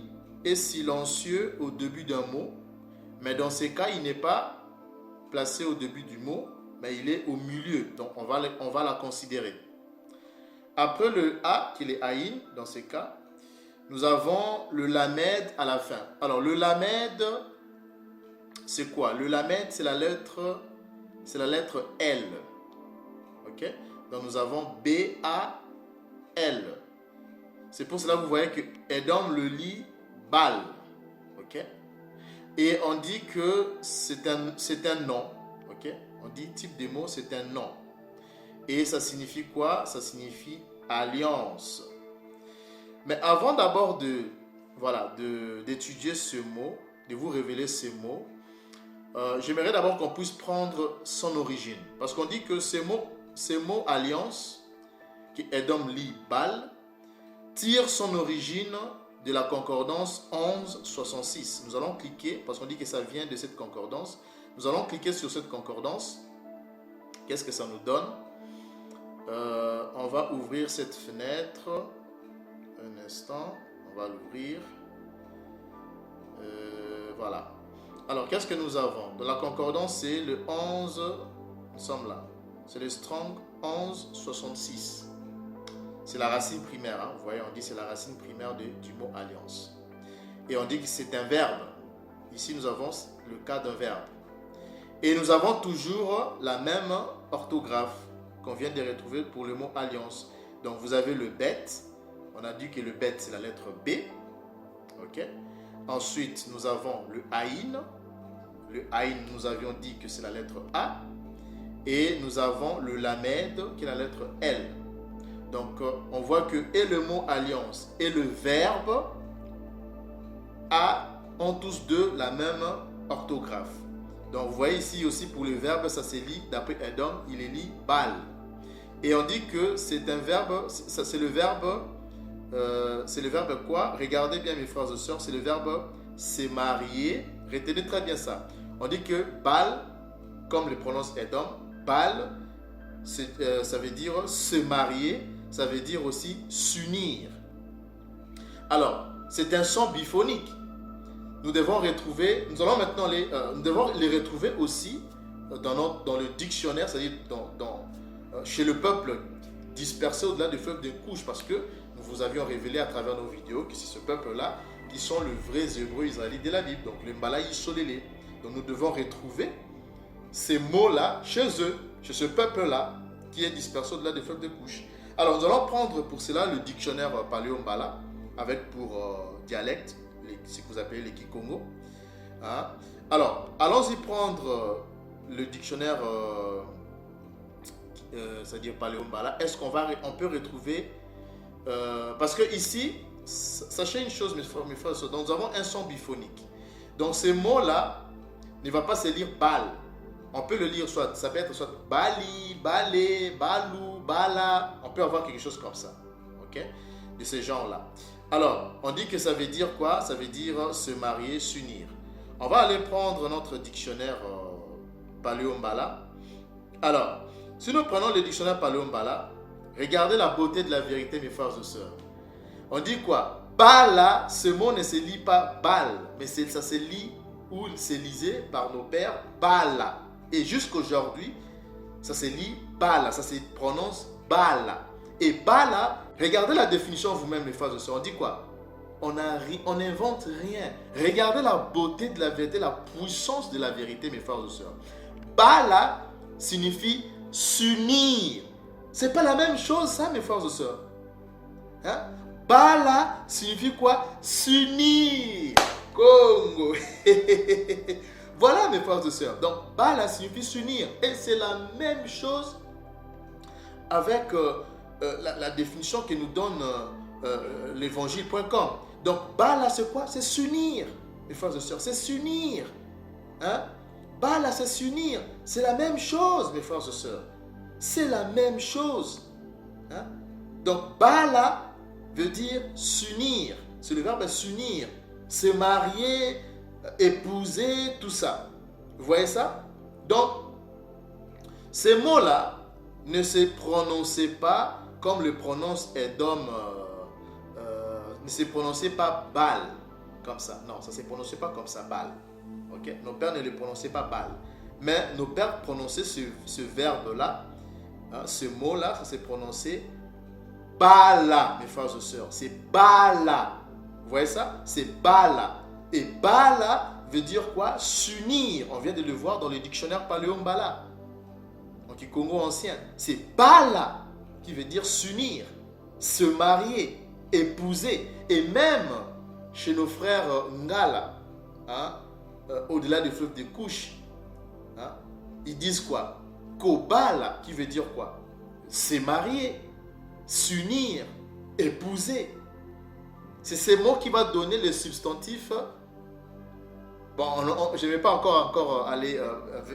est silencieux au début d'un mot. Mais dans ces cas, il n'est pas placé au début du mot, mais il est au milieu. Donc, on va la considérer. Après le A, qui est Aïn, dans ces cas, nous avons le Lamed à la fin. Alors, le Lamed, c'est quoi? Le Lamed, c'est la lettre L. Ok? Donc, nous avons B-A-L. C'est pour cela que vous voyez que Edom le lit Bal. Ok? Et on dit que c'est un nom. Ok? On dit type de mot, c'est un nom. Et ça signifie quoi? Ça signifie alliance. Mais avant d'abord d'étudier ce mot, de vous révéler ce mot, j'aimerais d'abord qu'on puisse prendre son origine. Parce qu'on dit que ces mots alliance, qui Edom li Bal, tire son origine de la concordance 1166. Nous allons cliquer, parce qu'on dit que ça vient de cette concordance. Nous allons cliquer sur cette concordance. Qu'est-ce que ça nous donne? On va ouvrir cette fenêtre. Un instant, on va l'ouvrir. Voilà. Alors, qu'est-ce que nous avons? Dans la concordance, c'est le 11, nous sommes là. C'est le Strong 1166. C'est la racine primaire. Hein. Vous voyez, on dit que c'est la racine primaire du mot alliance. Et on dit que c'est un verbe. Ici, nous avons le cas d'un verbe. Et nous avons toujours la même orthographe qu'on vient de retrouver pour le mot alliance. Donc, vous avez le bet. On a dit que le bet, c'est la lettre B. OK? Ensuite, nous avons le Aïn. Le Aïn, nous avions dit que c'est la lettre A. Et nous avons le Lamed, qui est la lettre L. Donc, on voit que et le mot alliance et le verbe A ont tous deux la même orthographe. Donc, vous voyez ici aussi pour le verbe, ça se lit, d'après Edom, il est lit Bal. Et on dit que c'est un verbe, c'est le verbe quoi? Regardez bien mes frères et sœurs, c'est le verbe se marier. Retenez très bien ça. On dit que Bal, comme le prononce Edom, Bal, ça veut dire se marier, ça veut dire aussi s'unir. Alors, c'est un son biphonique. Nous allons maintenant nous devons les retrouver aussi dans le dictionnaire, c'est-à-dire chez le peuple dispersé au-delà du fleuve de couches, parce que nous vous avions révélé à travers nos vidéos que c'est ce peuple-là qui sont les vrais Hébreux israélites de la Bible, donc les Mbala Yissolélé. Donc nous devons retrouver ces mots-là chez eux, chez ce peuple-là qui est dispersé au-delà des fleuves de couches. Alors nous allons prendre pour cela le dictionnaire Paléo-Mbala avec pour dialecte, ce que vous appelez les Kikongo. Hein? Alors, allons-y prendre le dictionnaire, c'est-à-dire Paléo-Mbala. Est-ce qu'on peut retrouver... parce que ici, sachez une chose, mes frères, nous avons un son biphonique. Donc, ces mots-là ne vont pas se lire Bal. On peut le lire soit, ça peut être soit Bali, Balé, Balou, Bala. On peut avoir quelque chose comme ça. Ok? De ces genres-là. Alors, on dit que ça veut dire quoi? Ça veut dire se marier, s'unir. On va aller prendre notre dictionnaire Paléo-Mbala. Alors, si nous prenons le dictionnaire Paléo-Mbala, regardez la beauté de la vérité, mes frères et sœurs. On dit quoi? Bala, ce mot ne se lit pas Bal, mais ça se lit ou se lisait par nos pères Bala. Et jusqu'aujourd'hui, ça se lit Bala, ça se prononce Bala. Et Bala, regardez la définition vous-même, mes frères et sœurs. On dit quoi? On n'invente rien. Regardez la beauté de la vérité, la puissance de la vérité, mes frères et sœurs. Bala signifie s'unir. C'est pas la même chose, ça, mes frères et sœurs. Hein? Bala signifie quoi? S'unir. Congo. Voilà, mes frères et sœurs. Donc, Bala signifie s'unir. Et c'est la même chose avec la définition que nous donne l'évangile.com. Donc, Bala, c'est quoi? C'est s'unir, mes frères et sœurs. C'est s'unir. Hein? Bala, c'est s'unir. C'est la même chose, mes frères et sœurs. C'est la même chose. Hein? Donc, Bala veut dire s'unir. C'est le verbe s'unir. Se marier, épouser, tout ça. Vous voyez ça? Donc, ces mots-là ne se prononçaient pas comme le prononce Edom, ne se prononçait pas Baal, comme ça. Non, ça ne se prononçait pas comme ça, Baal. Okay? Nos pères ne le prononçaient pas Baal. Mais nos pères prononçaient ce verbe-là, hein, ce mot-là, ça s'est prononcé Bala, mes frères et sœurs. C'est Bala. Vous voyez ça? C'est Bala. Et Bala veut dire quoi? S'unir. On vient de le voir dans le dictionnaire Paléo-Mbala. Donc, Congo ancien. C'est Bala qui veut dire s'unir, se marier, épouser. Et même chez nos frères Ngala, hein, au-delà des fleuves de couches, hein, ils disent quoi? Kobala, qui veut dire quoi? Se marier, s'unir, épouser. C'est ces mots qui vont donner le substantif. Bon, je ne vais pas encore aller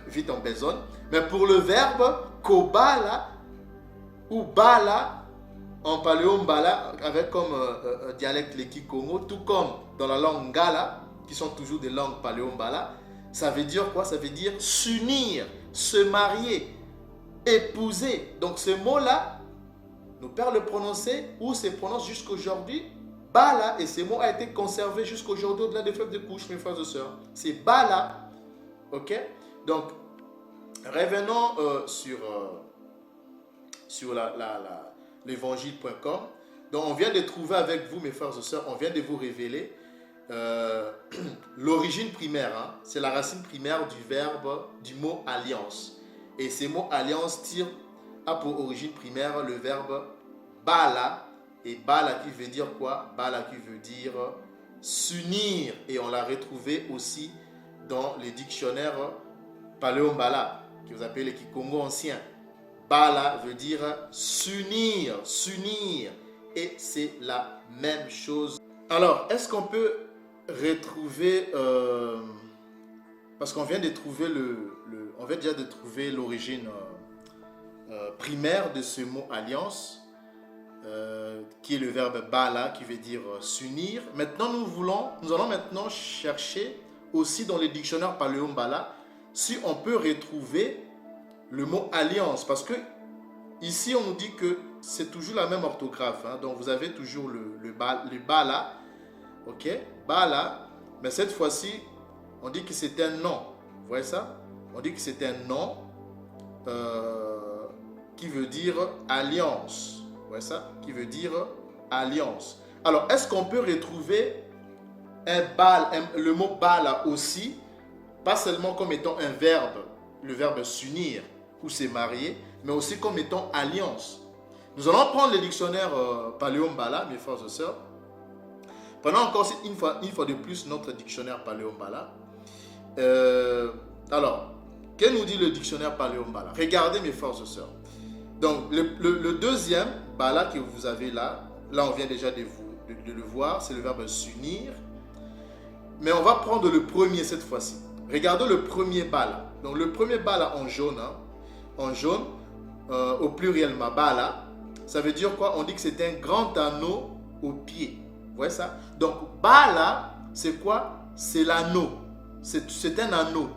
vite en besogne, mais pour le verbe kobala ou bala, en paléo-mbala, avec comme dialecte les Kikongo, tout comme dans la langue ngala, qui sont toujours des langues paléo-mbala, ça veut dire quoi? Ça veut dire s'unir, se marier, épouser. Donc ce mot-là, nos pères le prononçaient ou se prononcent jusqu'aujourd'hui, Bala, et ce mot a été conservé jusqu'aujourd'hui au-delà des fleuves de couches, mes frères et sœurs. C'est Bala. Ok? Donc, revenons sur l'évangile.com. Donc, on vient de trouver avec vous, mes frères et sœurs, on vient de vous révéler l'origine primaire. Hein, c'est la racine primaire du verbe, du mot alliance. Et ce mot alliance a pour origine primaire le verbe Bala. Et Bala qui veut dire quoi? Bala qui veut dire s'unir. Et on l'a retrouvé aussi dans les dictionnaires Paléo-Mbala, que vous appelez les Kikongo anciens. Bala veut dire s'unir, s'unir. Et c'est la même chose. Alors, est-ce qu'on peut retrouver... parce qu'on vient de trouver on vient déjà de trouver l'origine primaire de ce mot alliance. Qui est le verbe bala qui veut dire s'unir. Maintenant nous allons maintenant chercher aussi dans les dictionnaires Paléo-Mbala si on peut retrouver le mot alliance, parce que ici on nous dit que c'est toujours la même orthographe, hein, donc vous avez toujours le bala, ok, bala, mais cette fois-ci on dit que c'est un nom, vous voyez ça, on dit que c'est un nom qui veut dire alliance. Ouais, ça, qui veut dire alliance. Alors, est-ce qu'on peut retrouver le mot bala aussi, pas seulement comme étant un verbe, le verbe s'unir ou se marier, mais aussi comme étant alliance? Nous allons prendre le dictionnaire Paléo-Mbala, mes frères et sœurs. Prenons encore une fois de plus notre dictionnaire Paléo-Mbala. Alors, que nous dit le dictionnaire Paléo-Mbala? Regardez, mes frères et sœurs. Donc, le deuxième, bala que vous avez là on vient déjà de le voir, c'est le verbe s'unir. Mais on va prendre le premier cette fois-ci. Regardez le premier bala. Donc, le premier bala en jaune, au pluriel mabala, ça veut dire quoi? On dit que c'est un grand anneau au pied. Vous voyez ça? Donc, bala, c'est quoi? C'est l'anneau. C'est un anneau.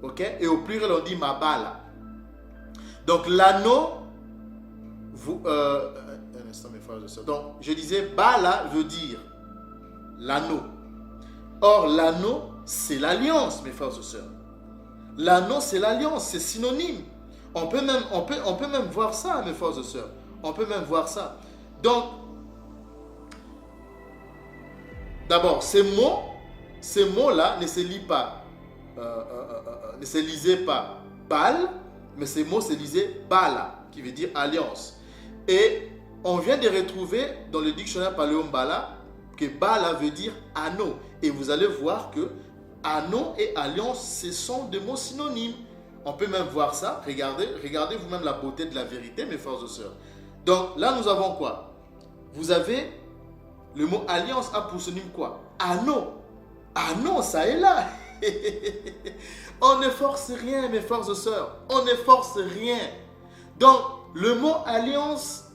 Ok? Et au pluriel, on dit mabala. Donc l'anneau, un instant mes frères et sœurs. Donc je disais, bala veut dire l'anneau. Or l'anneau, c'est l'alliance, mes frères et sœurs. L'anneau, c'est l'alliance, c'est synonyme. On peut même voir ça, mes frères et sœurs. On peut même voir ça. Donc, d'abord, ces mots-là ne se lisent pas, ne se lisaient pas bal, mais ces mots se lisaient bala, qui veut dire alliance. Et on vient de retrouver dans le dictionnaire Paléo-Mbala que bala veut dire anneau. Et vous allez voir que anneau et alliance, ce sont des mots synonymes. On peut même voir ça. Regardez vous-même la beauté de la vérité, mes frères et sœurs. Donc là, nous avons quoi? Vous avez le mot alliance a pour synonyme quoi? Anneau. Anneau, ça est là. On ne force rien, mes frères et sœurs. On ne force rien. Donc, le mot alliance,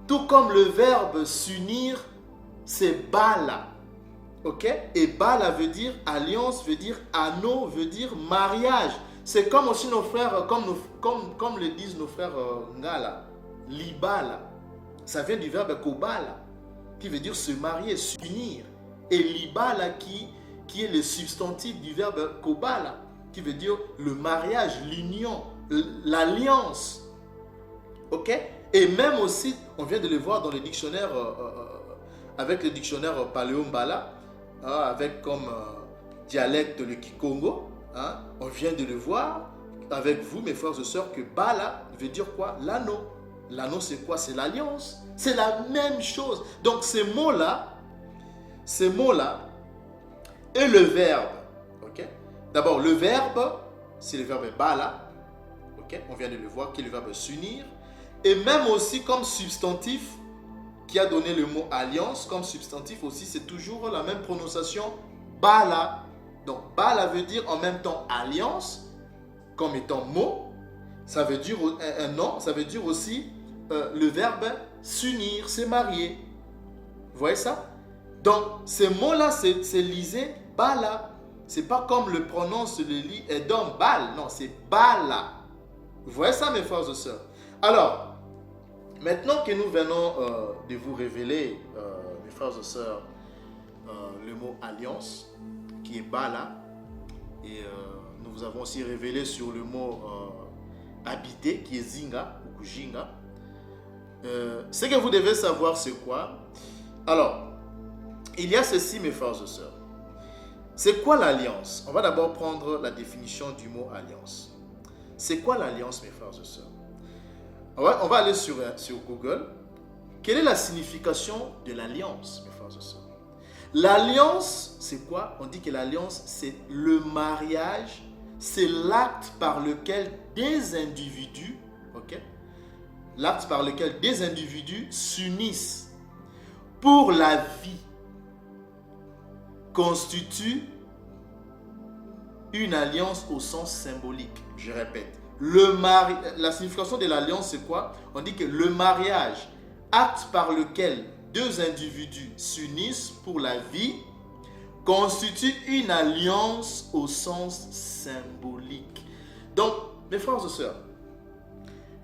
tout comme le verbe s'unir, c'est bala. Ok? Et Bala veut dire alliance, veut dire anneau, veut dire mariage. C'est comme aussi nos frères, comme le disent nos frères Ngala, Libala. Ça vient du verbe Kobala, qui veut dire se marier, s'unir. Et Libala qui est le substantif du verbe Kobala, qui veut dire le mariage, l'union, l'alliance. Ok? Et même aussi, on vient de le voir dans le dictionnaire, avec le dictionnaire Paléo-Mbala, avec comme dialecte le Kikongo, on vient de le voir avec vous, mes frères et sœurs, que Bala veut dire quoi? L'anneau. L'anneau, c'est quoi? C'est l'alliance. C'est la même chose. Donc, ces mots-là, et le verbe. Ok? D'abord, le verbe, c'est le verbe Bala. Ok? On vient de le voir, qui est le verbe s'unir. Et même aussi comme substantif, qui a donné le mot alliance, comme substantif aussi, c'est toujours la même prononciation, Bala. Donc, Bala veut dire en même temps alliance, comme étant mot. Ça veut dire un nom, ça veut dire aussi le verbe s'unir, se marier. Vous voyez ça? Donc, ces mots-là, c'est lisé Bala. C'est pas comme le prononce le lit Edom, Bal. Non, c'est Bala. Vous voyez ça, mes frères et sœurs? Alors, maintenant que nous venons de vous révéler, mes frères et sœurs, le mot alliance, qui est Bala, et nous vous avons aussi révélé sur le mot habiter, qui est Zinga ou Kujinga. Ce que vous devez savoir, c'est quoi? Alors, il y a ceci, mes frères et sœurs. C'est quoi l'alliance? On va d'abord prendre la définition du mot alliance. C'est quoi l'alliance, mes frères et sœurs? On va aller sur Google. Quelle est la signification de l'alliance, mes frères et sœurs? L'alliance, c'est quoi? On dit que l'alliance, c'est le mariage, c'est l'acte par lequel des individus, ok? L'acte par lequel des individus s'unissent pour la vie, constitue une alliance au sens symbolique. Je répète. La signification de l'alliance, c'est quoi? On dit que le mariage, acte par lequel deux individus s'unissent pour la vie, constitue une alliance au sens symbolique. Donc, mes frères et sœurs,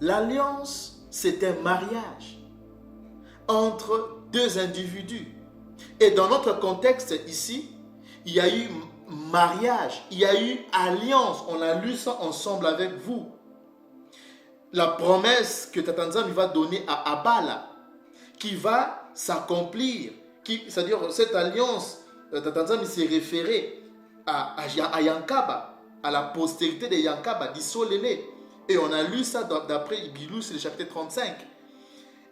l'alliance, c'est un mariage entre deux individus. Et dans notre contexte ici, il y a eu mariage, il y a eu alliance. On a lu ça ensemble avec vous. La promesse que Tatanzam va donner à Abala, qui va s'accomplir, c'est-à-dire cette alliance, Tatanzam s'est référé à Yankaba, à la postérité de Yankaba, d'Issolélé. Et on a lu ça d'après Ibilou, c'est le chapitre 35.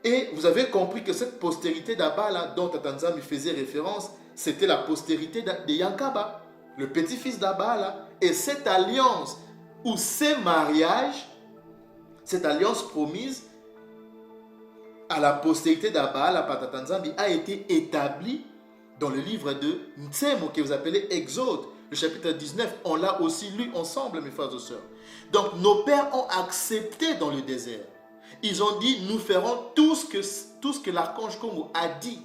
Et vous avez compris que cette postérité d'Abala, dont Tatanzam faisait référence, c'était la postérité de Yankaba, le petit-fils d'Abala. Et cette alliance, ou ces mariages, cette alliance promise à la postérité d'Abala par Tatanzambi a été établie dans le livre de Ntsemo, que vous appelez Exode, le chapitre 19. On l'a aussi lu ensemble, mes frères et sœurs. Donc, nos pères ont accepté dans le désert. Ils ont dit, nous ferons tout ce que l'archange Congo a dit.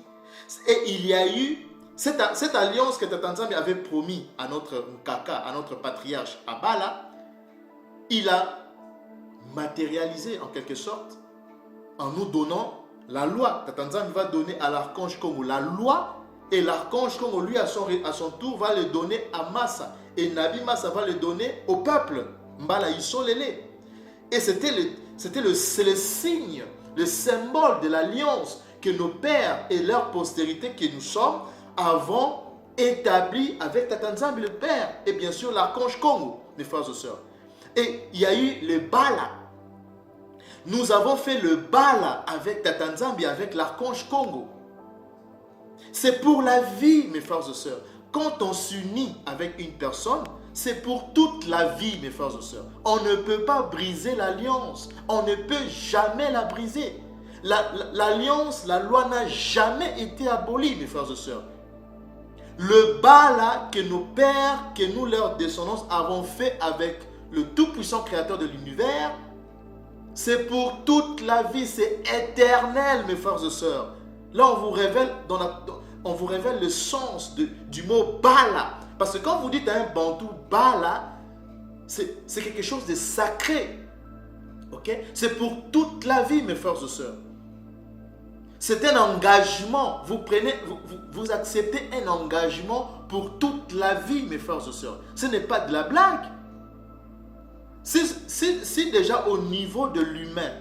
Et il y a eu cette alliance que Tatanzambi avait promis à notre Nkaka, à notre patriarche Abala. Il a matérialisé en quelque sorte en nous donnant la loi. Tatanzambi va donner à l'archange Congo la loi, et l'archange Congo, lui, à son tour, va le donner à Massa. Et Nabi Massa va le donner au peuple. Mbala Isolélé. Et c'est le signe, le symbole de l'alliance que nos pères et leur postérité que nous sommes avons établi avec Tatanzambi le Père et bien sûr l'archange Congo, mes frères et sœurs. Et il y a eu le Bala. Nous avons fait le Bala avec Tatanzambi, avec l'archange Congo. C'est pour la vie, mes frères et sœurs. Quand on s'unit avec une personne, c'est pour toute la vie, mes frères et sœurs. On ne peut pas briser l'alliance. On ne peut jamais la briser. L'alliance, la loi n'a jamais été abolie, mes frères et sœurs. Le Bala que nos pères, que nous, leurs descendants, avons fait avec le tout-puissant créateur de l'univers, c'est pour toute la vie, c'est éternel, mes frères et sœurs. Là, on vous révèle on vous révèle le sens du mot Bala. Parce que quand vous dites à un Bantou Bala, c'est quelque chose de sacré. Okay? C'est pour toute la vie, mes frères et sœurs. C'est un engagement. Vous acceptez un engagement pour toute la vie, mes frères et sœurs. Ce n'est pas de la blague. Si déjà au niveau de l'humain,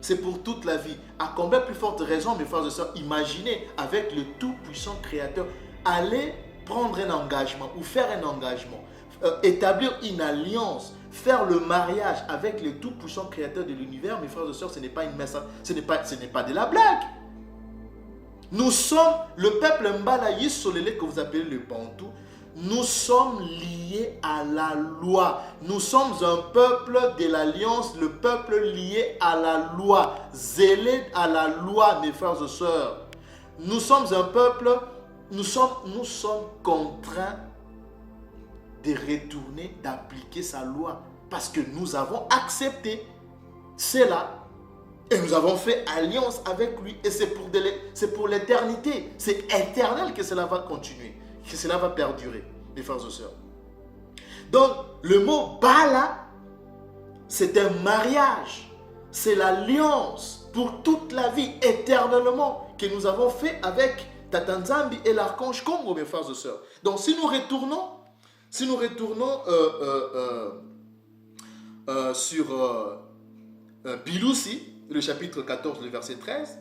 c'est pour toute la vie, à combien plus forte raison, mes frères et sœurs, imaginez avec le tout-puissant Créateur, aller prendre un engagement ou faire un engagement, établir une alliance, faire le mariage avec le tout-puissant Créateur de l'univers, mes frères et sœurs, ce n'est pas une messe, ce n'est pas de la blague. Nous sommes, le peuple Mbala Yisolele que vous appelez le Bantou, nous sommes liés à la loi. Nous sommes un peuple de l'alliance, le peuple lié à la loi, zélé à la loi, mes frères et sœurs. Nous sommes un peuple, nous sommes contraints de retourner, d'appliquer sa loi, parce que nous avons accepté cela. Et nous avons fait alliance avec lui. Et c'est pour l'éternité. C'est éternel que cela va continuer. Que cela va perdurer, mes frères et sœurs. Donc, le mot Bala, c'est un mariage. C'est l'alliance pour toute la vie, éternellement, que nous avons fait avec Tata Nzambi et l'archange Congo, mes frères et sœurs. Donc, si nous retournons sur Biloussi, le chapitre 14, le verset 13,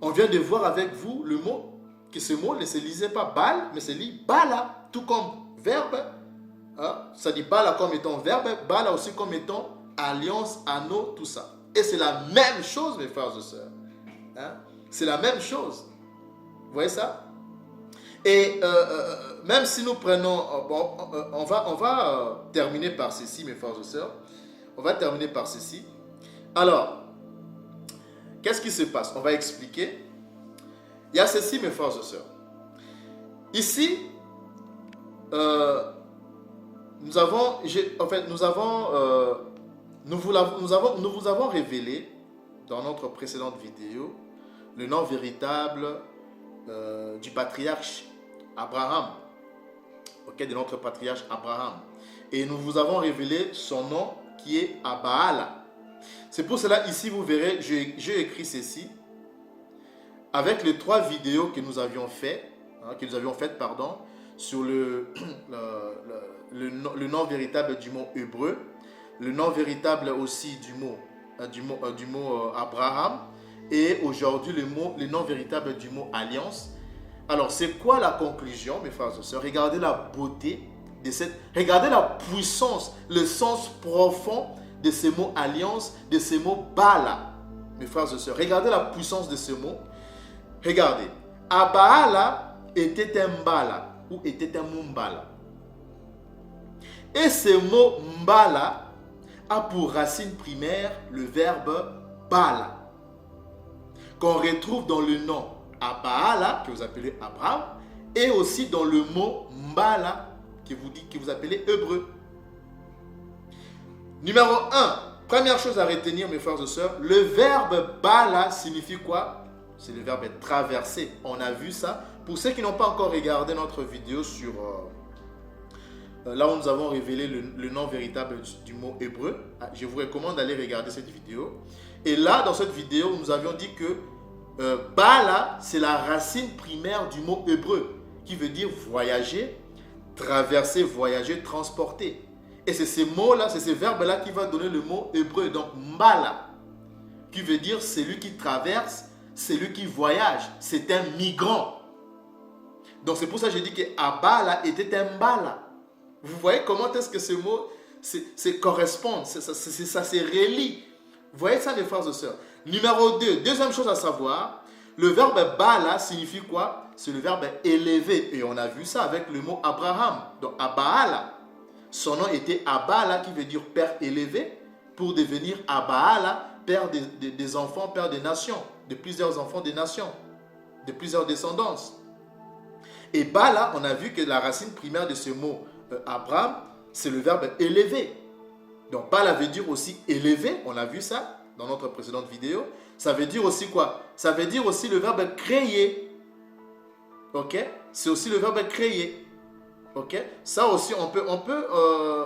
on vient de voir avec vous le mot, que ce mot ne se lisait pas Bal, mais se lit Bala, tout comme verbe. Hein? Ça dit Bala comme étant verbe, Bala aussi comme étant alliance, anneau, tout ça. Et c'est la même chose, mes frères et sœurs. Hein? C'est la même chose. Vous voyez ça? Et même si nous prenons... on va terminer par ceci, mes frères et sœurs. On va terminer par ceci. Alors, qu'est-ce qui se passe? On va expliquer. Il y a ceci, mes frères et sœurs. Ici, nous vous avons révélé dans notre précédente vidéo le nom véritable du patriarche Abraham, de notre patriarche Abraham. Et nous vous avons révélé son nom qui est Abaala. C'est pour cela, ici, vous verrez, j'ai écrit ceci. Avec les 3 vidéos que nous avions faites, sur le nom véritable du mot hébreu, le nom véritable aussi du mot Abraham, et aujourd'hui le nom véritable du mot alliance. Alors, c'est quoi la conclusion, mes frères et sœurs? Regardez la beauté de regardez la puissance, le sens profond de ce mot alliance, de ce mot Bala, mes frères et sœurs. Regardez la puissance de ce mot. Regardez, Abaala était un Mbala ou était un Mumbala. Et ce mot Mbala a pour racine primaire le verbe Bala, qu'on retrouve dans le nom Abaala, que vous appelez Abraham, et aussi dans le mot Mbala, que vous appelez hébreu. Numéro 1, première chose à retenir, mes frères et sœurs, le verbe Bala signifie quoi? C'est le verbe traverser. On a vu ça. Pour ceux qui n'ont pas encore regardé notre vidéo sur là où nous avons révélé le nom véritable du mot hébreu, je vous recommande d'aller regarder cette vidéo. Et là, dans cette vidéo, nous avions dit que Bala, c'est la racine primaire du mot hébreu, qui veut dire voyager, traverser, voyager, transporter. Et c'est ces mots-là, c'est ces verbes-là qui va donner le mot hébreu. Donc, Mbala, qui veut dire celui qui traverse, celui qui voyage. C'est un migrant. Donc, c'est pour ça que j'ai dit que Abala était un Mbala. Vous voyez comment est-ce que ce mot correspond, ça se relie. Vous voyez ça, mes frères et sœurs? Numéro 2, deuxième chose à savoir, le verbe Bala signifie quoi? C'est le verbe élevé. Et on a vu ça avec le mot Abraham. Donc, Abaala. Son nom était Abala, qui veut dire père élevé, pour devenir Abaala, père des enfants, père des nations, de plusieurs enfants des nations, de plusieurs descendances. Et Bala, on a vu que la racine primaire de ce mot Abraham, c'est le verbe élevé. Donc Bala veut dire aussi élevé, on a vu ça dans notre précédente vidéo. Ça veut dire aussi quoi? Ça veut dire aussi le verbe créer. ok, c'est aussi le verbe créer. Ok, ça aussi, on peut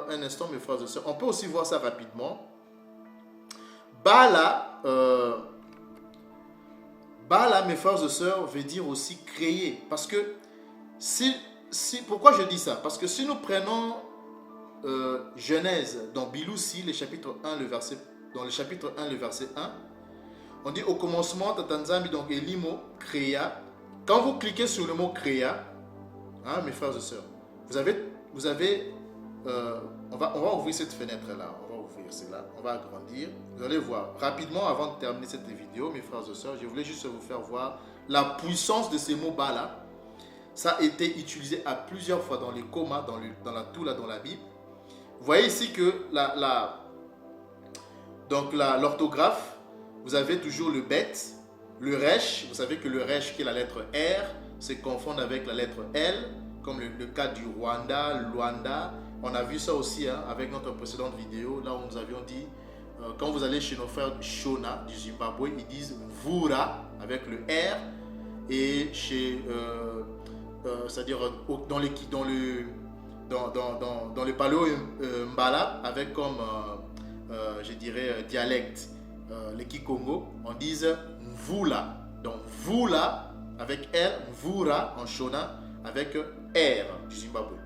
un instant, mes frères et sœurs, on peut aussi voir ça rapidement. Bala, mes frères et sœurs, veut dire aussi créer. Parce que, pourquoi je dis ça? Parce que si nous prenons Genèse, dans Biloussi, le chapitre 1, dans le chapitre 1, le verset 1, on dit au commencement, Tatanzambi, donc Elimo, créa. Quand vous cliquez sur le mot créa, hein, mes frères et sœurs, vous avez on va ouvrir cette fenêtre-là, on va ouvrir cela, on va agrandir. Vous allez voir, rapidement, avant de terminer cette vidéo, mes frères et sœurs, je voulais juste vous faire voir la puissance de ces mots-là. Ça a été utilisé à plusieurs fois dans les comas, dans la Toula, dans la Bible. Vous voyez ici que l'orthographe, vous avez toujours le bet, le resh. Vous savez que le resh qui est la lettre R se confond avec la lettre L, comme le cas du Rwanda, Luanda. On a vu ça aussi avec notre précédente vidéo, là où nous avions dit, quand vous allez chez nos frères Shona du Zimbabwe, ils disent Vura avec le R, et chez, c'est-à-dire dans le paléo Mbala, avec comme, je dirais, dialecte, les Kikongo, on dit Vula. Donc Vula avec R, Vura en Shona avec R du Zimbabwe.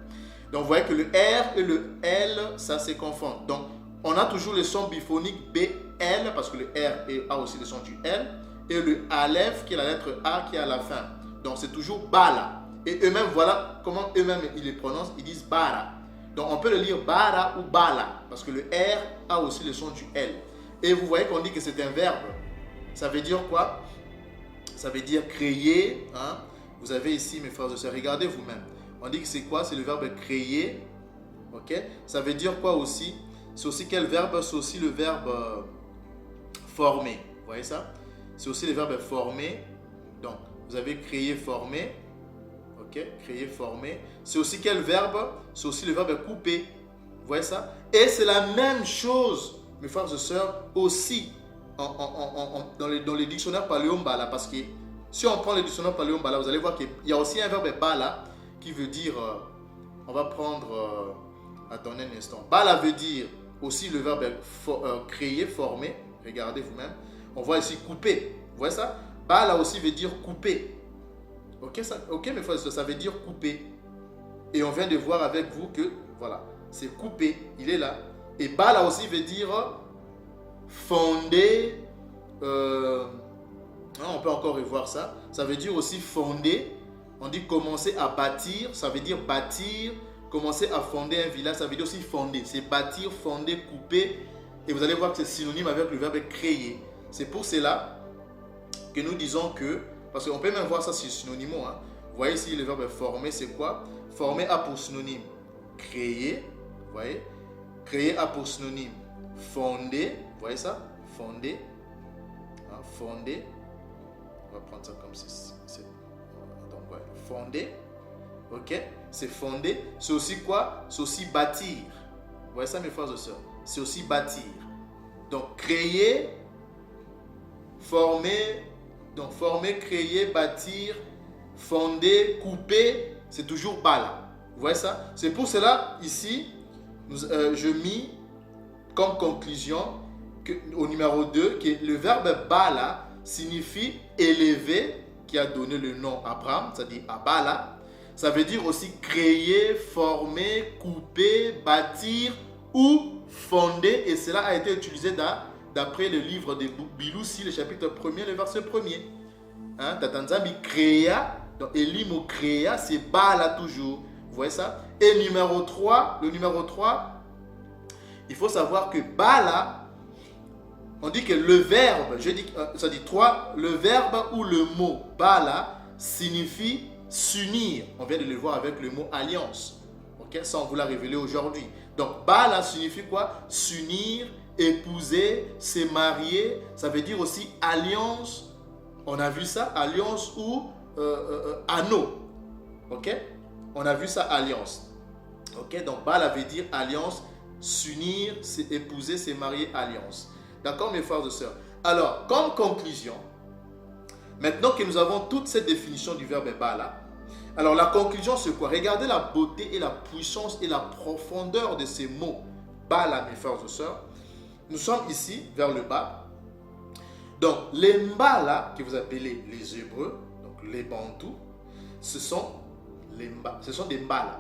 Donc vous voyez que le R et le L, ça se confond. Donc on a toujours le son biphonique BL, parce que le R a aussi le son du L, et le Aleph qui est la lettre A qui est à la fin. Donc c'est toujours Bala. Et eux-mêmes, voilà comment eux-mêmes ils les prononcent, ils disent Bara. Donc on peut le lire Bara ou Bala, parce que le R a aussi le son du L. Et vous voyez qu'on dit que c'est un verbe. Ça veut dire quoi? Ça veut dire créer. Hein? Vous avez ici, mes frères et sœurs, regardez vous-même. On dit que c'est quoi? C'est le verbe créer. Ok? Ça veut dire quoi aussi? C'est aussi quel verbe? C'est aussi le verbe former. Vous voyez ça? C'est aussi le verbe former. Donc, vous avez créé, former. Ok? Créer, former. C'est aussi quel verbe? C'est aussi le verbe couper. Vous voyez ça? Et c'est la même chose, mes frères et sœurs, aussi dans les dictionnaires paléo-mbala. Parce que si on prend les dictionnaires paléo-mbala, vous allez voir qu'il y a aussi un verbe bala qui veut dire, on va prendre, attendez un instant. Bala veut dire aussi le verbe créer, former. Regardez vous-même. On voit ici couper. Vous voyez ça? Bala aussi veut dire couper. Ok, mes frères, ça veut dire couper. Et on vient de voir avec vous que, voilà, c'est couper. Il est là. Et Bala aussi veut dire fonder. On peut encore revoir ça. Ça veut dire aussi fonder. On dit commencer à bâtir, ça veut dire bâtir. Commencer à fonder un village, ça veut dire aussi fonder. C'est bâtir, fonder, couper. Et vous allez voir que c'est synonyme avec le verbe créer. C'est pour cela que nous disons que, parce qu'on peut même voir ça sur synonyme. Hein. Vous voyez ici le verbe former, c'est quoi? Former a pour synonyme créer. Vous voyez? Créer a pour synonyme fonder. Vous voyez ça? Fonder. Hein, fonder. On va prendre ça comme ceci. Donc, voilà. Fonder. Ok? C'est fonder. C'est aussi quoi? C'est aussi bâtir. Vous voyez ça, mes frères et sœurs? C'est aussi bâtir. Donc, créer, former. Donc, former, créer, bâtir, fonder, couper, c'est toujours bala. Vous voyez ça? C'est pour cela, ici, je mis comme conclusion au numéro 2 que le verbe bala signifie élever, qui a donné le nom Abraham, c'est-à-dire Abala. Ça veut dire aussi créer, former, couper, bâtir ou fonder. Et cela a été utilisé d'après le livre de Biloussi, le chapitre 1er, le verset 1er. Hein? Tatanzambi créa, donc Elimo créa, c'est Bala toujours. Vous voyez ça? Et le numéro 3, il faut savoir que Bala, on dit que le verbe, ça dit 3, le verbe ou le mot Bala signifie s'unir. On vient de le voir avec le mot alliance. Ok? Ça, on vous l'a révélé aujourd'hui. Donc, Bala signifie quoi? S'unir, épouser, se marier. Ça veut dire aussi alliance. On a vu ça, alliance ou anneau. Ok? On a vu ça, alliance. Ok? Donc, Bala veut dire alliance, s'unir, épouser, se marier, alliance. D'accord, mes frères et sœurs? Alors, comme conclusion, maintenant que nous avons toute cette définition du verbe Bala, Alors la conclusion c'est quoi? Regardez la beauté et la puissance et la profondeur de ces mots. Bala, mes frères et sœurs. Nous sommes ici, vers le bas. Donc les Mbala, que vous appelez les Hébreux, donc les Bantous, ce sont des Mbala.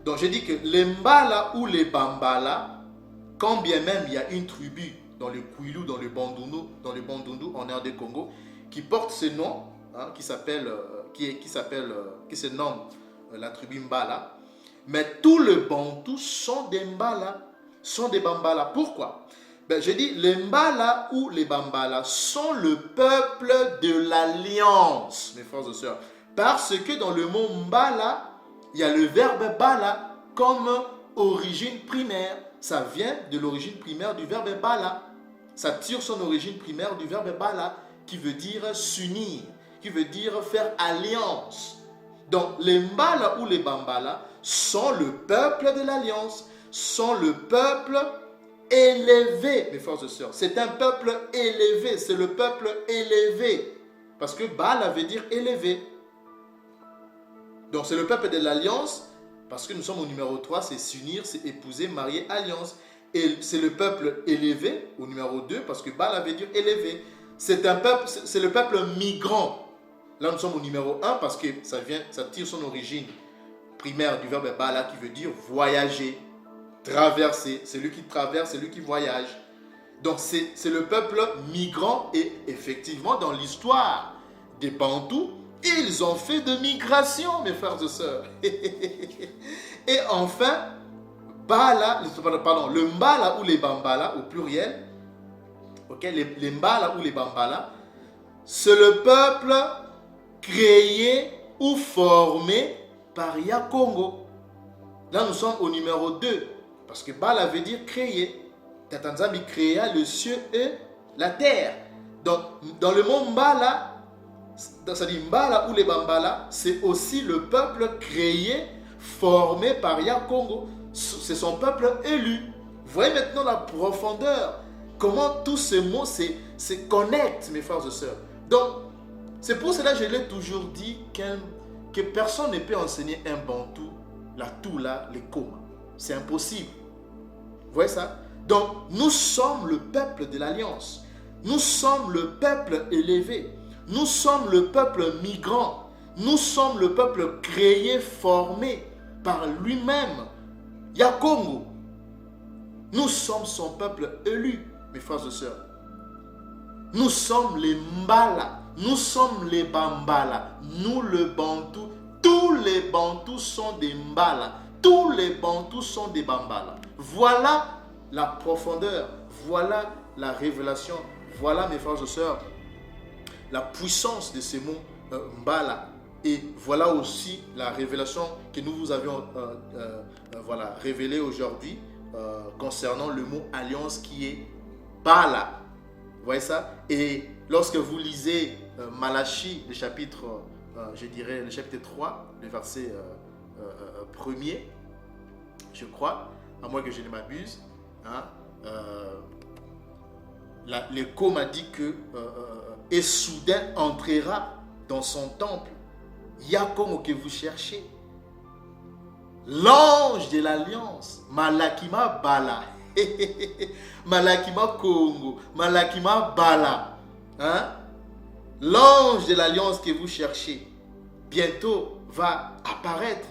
Donc je dis que les Mbala ou les Bambala, quand bien même il y a une tribu dans le Kwilu, dans le Bandundu en RD Congo, qui porte ce nom, hein, qui se nomme la tribu Mbala, mais tous les Bantous sont des Mbala, sont des Bambala. Pourquoi? Je dis les Mbala ou les Bambala sont le peuple de l'alliance, mes frères et sœurs, parce que dans le mot Mbala, il y a le verbe Bala comme origine primaire. Ça vient de l'origine primaire du verbe Bala. Ça tire son origine primaire du verbe Bala, qui veut dire s'unir, qui veut dire faire alliance. Donc les Mbala ou les Bambala sont le peuple de l'alliance, sont le peuple élevé, mes frères et sœurs. C'est un peuple élevé, c'est le peuple élevé. Parce que Bala veut dire élevé. Donc c'est le peuple de l'alliance, parce que nous sommes au numéro 3, c'est s'unir, c'est épouser, marier, alliance. Et c'est le peuple élevé, au numéro 2, parce que Bala veut dire élevé. C'est le peuple migrant. Là nous sommes au numéro 1, parce que ça tire son origine primaire du verbe Bala, qui veut dire voyager, traverser. C'est lui qui traverse, c'est lui qui voyage. Donc c'est le peuple migrant, et effectivement dans l'histoire des Bantous, ils ont fait de migration, mes frères et sœurs. Et enfin, le Mbala ou les Bambala, au pluriel, okay, les Mbala ou les Bambala, c'est le peuple créé ou formé par Yakongo. Là, nous sommes au numéro 2, parce que Bala veut dire créer. Tatanzambi créa le ciel et la terre. Donc, dans le mot Mbala, c'est-à-dire Mbala ou les Bambala, c'est aussi le peuple créé, formé par Yakongo. C'est son peuple élu. Vous voyez maintenant la profondeur, comment tous ces mots se connectent, mes frères et sœurs. Donc, c'est pour cela que je l'ai toujours dit que personne ne peut enseigner un Bantou, la Toula, les Koma. C'est impossible. Vous voyez ça? Donc, nous sommes le peuple de l'Alliance. Nous sommes le peuple élevé. Nous sommes le peuple migrant. Nous sommes le peuple créé, formé par lui-même. Yakongo. Nous sommes son peuple élu, mes frères et sœurs. Nous sommes les Mbala. Nous sommes les Bambala. Nous, le Bantou. Tous les Bantous sont des Mbala. Tous les Bantous sont des Bambala. Voilà la profondeur. Voilà la révélation. Voilà, mes frères et sœurs, la puissance de ces mots Mbala. Et voilà aussi la révélation que nous vous avions révélée aujourd'hui concernant le mot alliance qui est Bala. Vous voyez ça? Et lorsque vous lisez Malachie, le chapitre 3, le verset 1er, je crois, à moins que je ne m'abuse, hein, l'écho m'a dit que et soudain entrera dans son temple Yakongo que vous cherchez, l'ange de l'alliance, Malakima Bala, Malakima Congo, Malakima Bala, hein? L'ange de l'alliance que vous cherchez, bientôt va apparaître,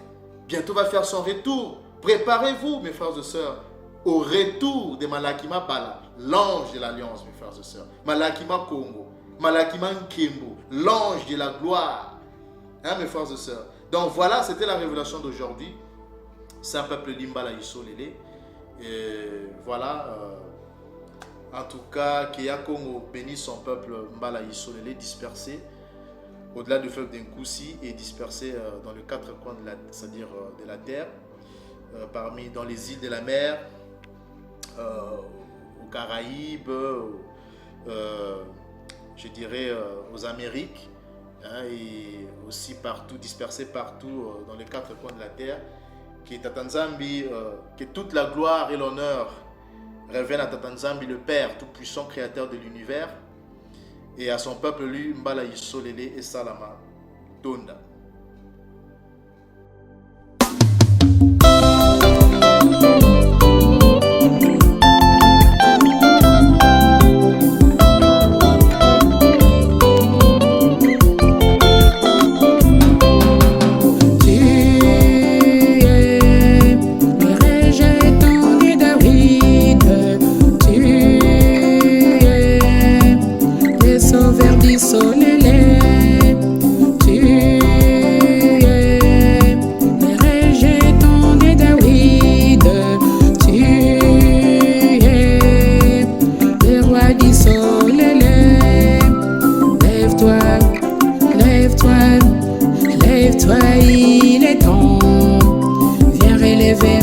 bientôt va faire son retour. Préparez-vous, mes frères et sœurs, au retour de Malakima Bala, l'ange de l'alliance, mes frères et sœurs. Malakima Congo, Malakima Nkembo, l'ange de la gloire. Hein, mes frères et sœurs. Donc voilà, c'était la révélation d'aujourd'hui. C'est un peuple d'Imbala Isolele. Et voilà, en tout cas, que Yakongo bénisse son peuple Mbala Isolele dispersé au-delà du fleuve d'Nkoussi et dispersé dans les 4 coins c'est-à-dire de la terre, dans les îles de la mer, aux Caraïbes, je dirais aux Amériques, hein, et aussi partout, dispersés partout dans les 4 coins de la terre. Que Tatanzambi, que toute la gloire et l'honneur reviennent à Tatanzambi, le Père tout-puissant, créateur de l'univers, et à son peuple, lui, Mbala Isolele et Salama Tonda. du soleil. Tu es le rejeton de David. Tu es le roi du soleil. Lève-toi, lève-toi, lève-toi, il est temps. Viens relever,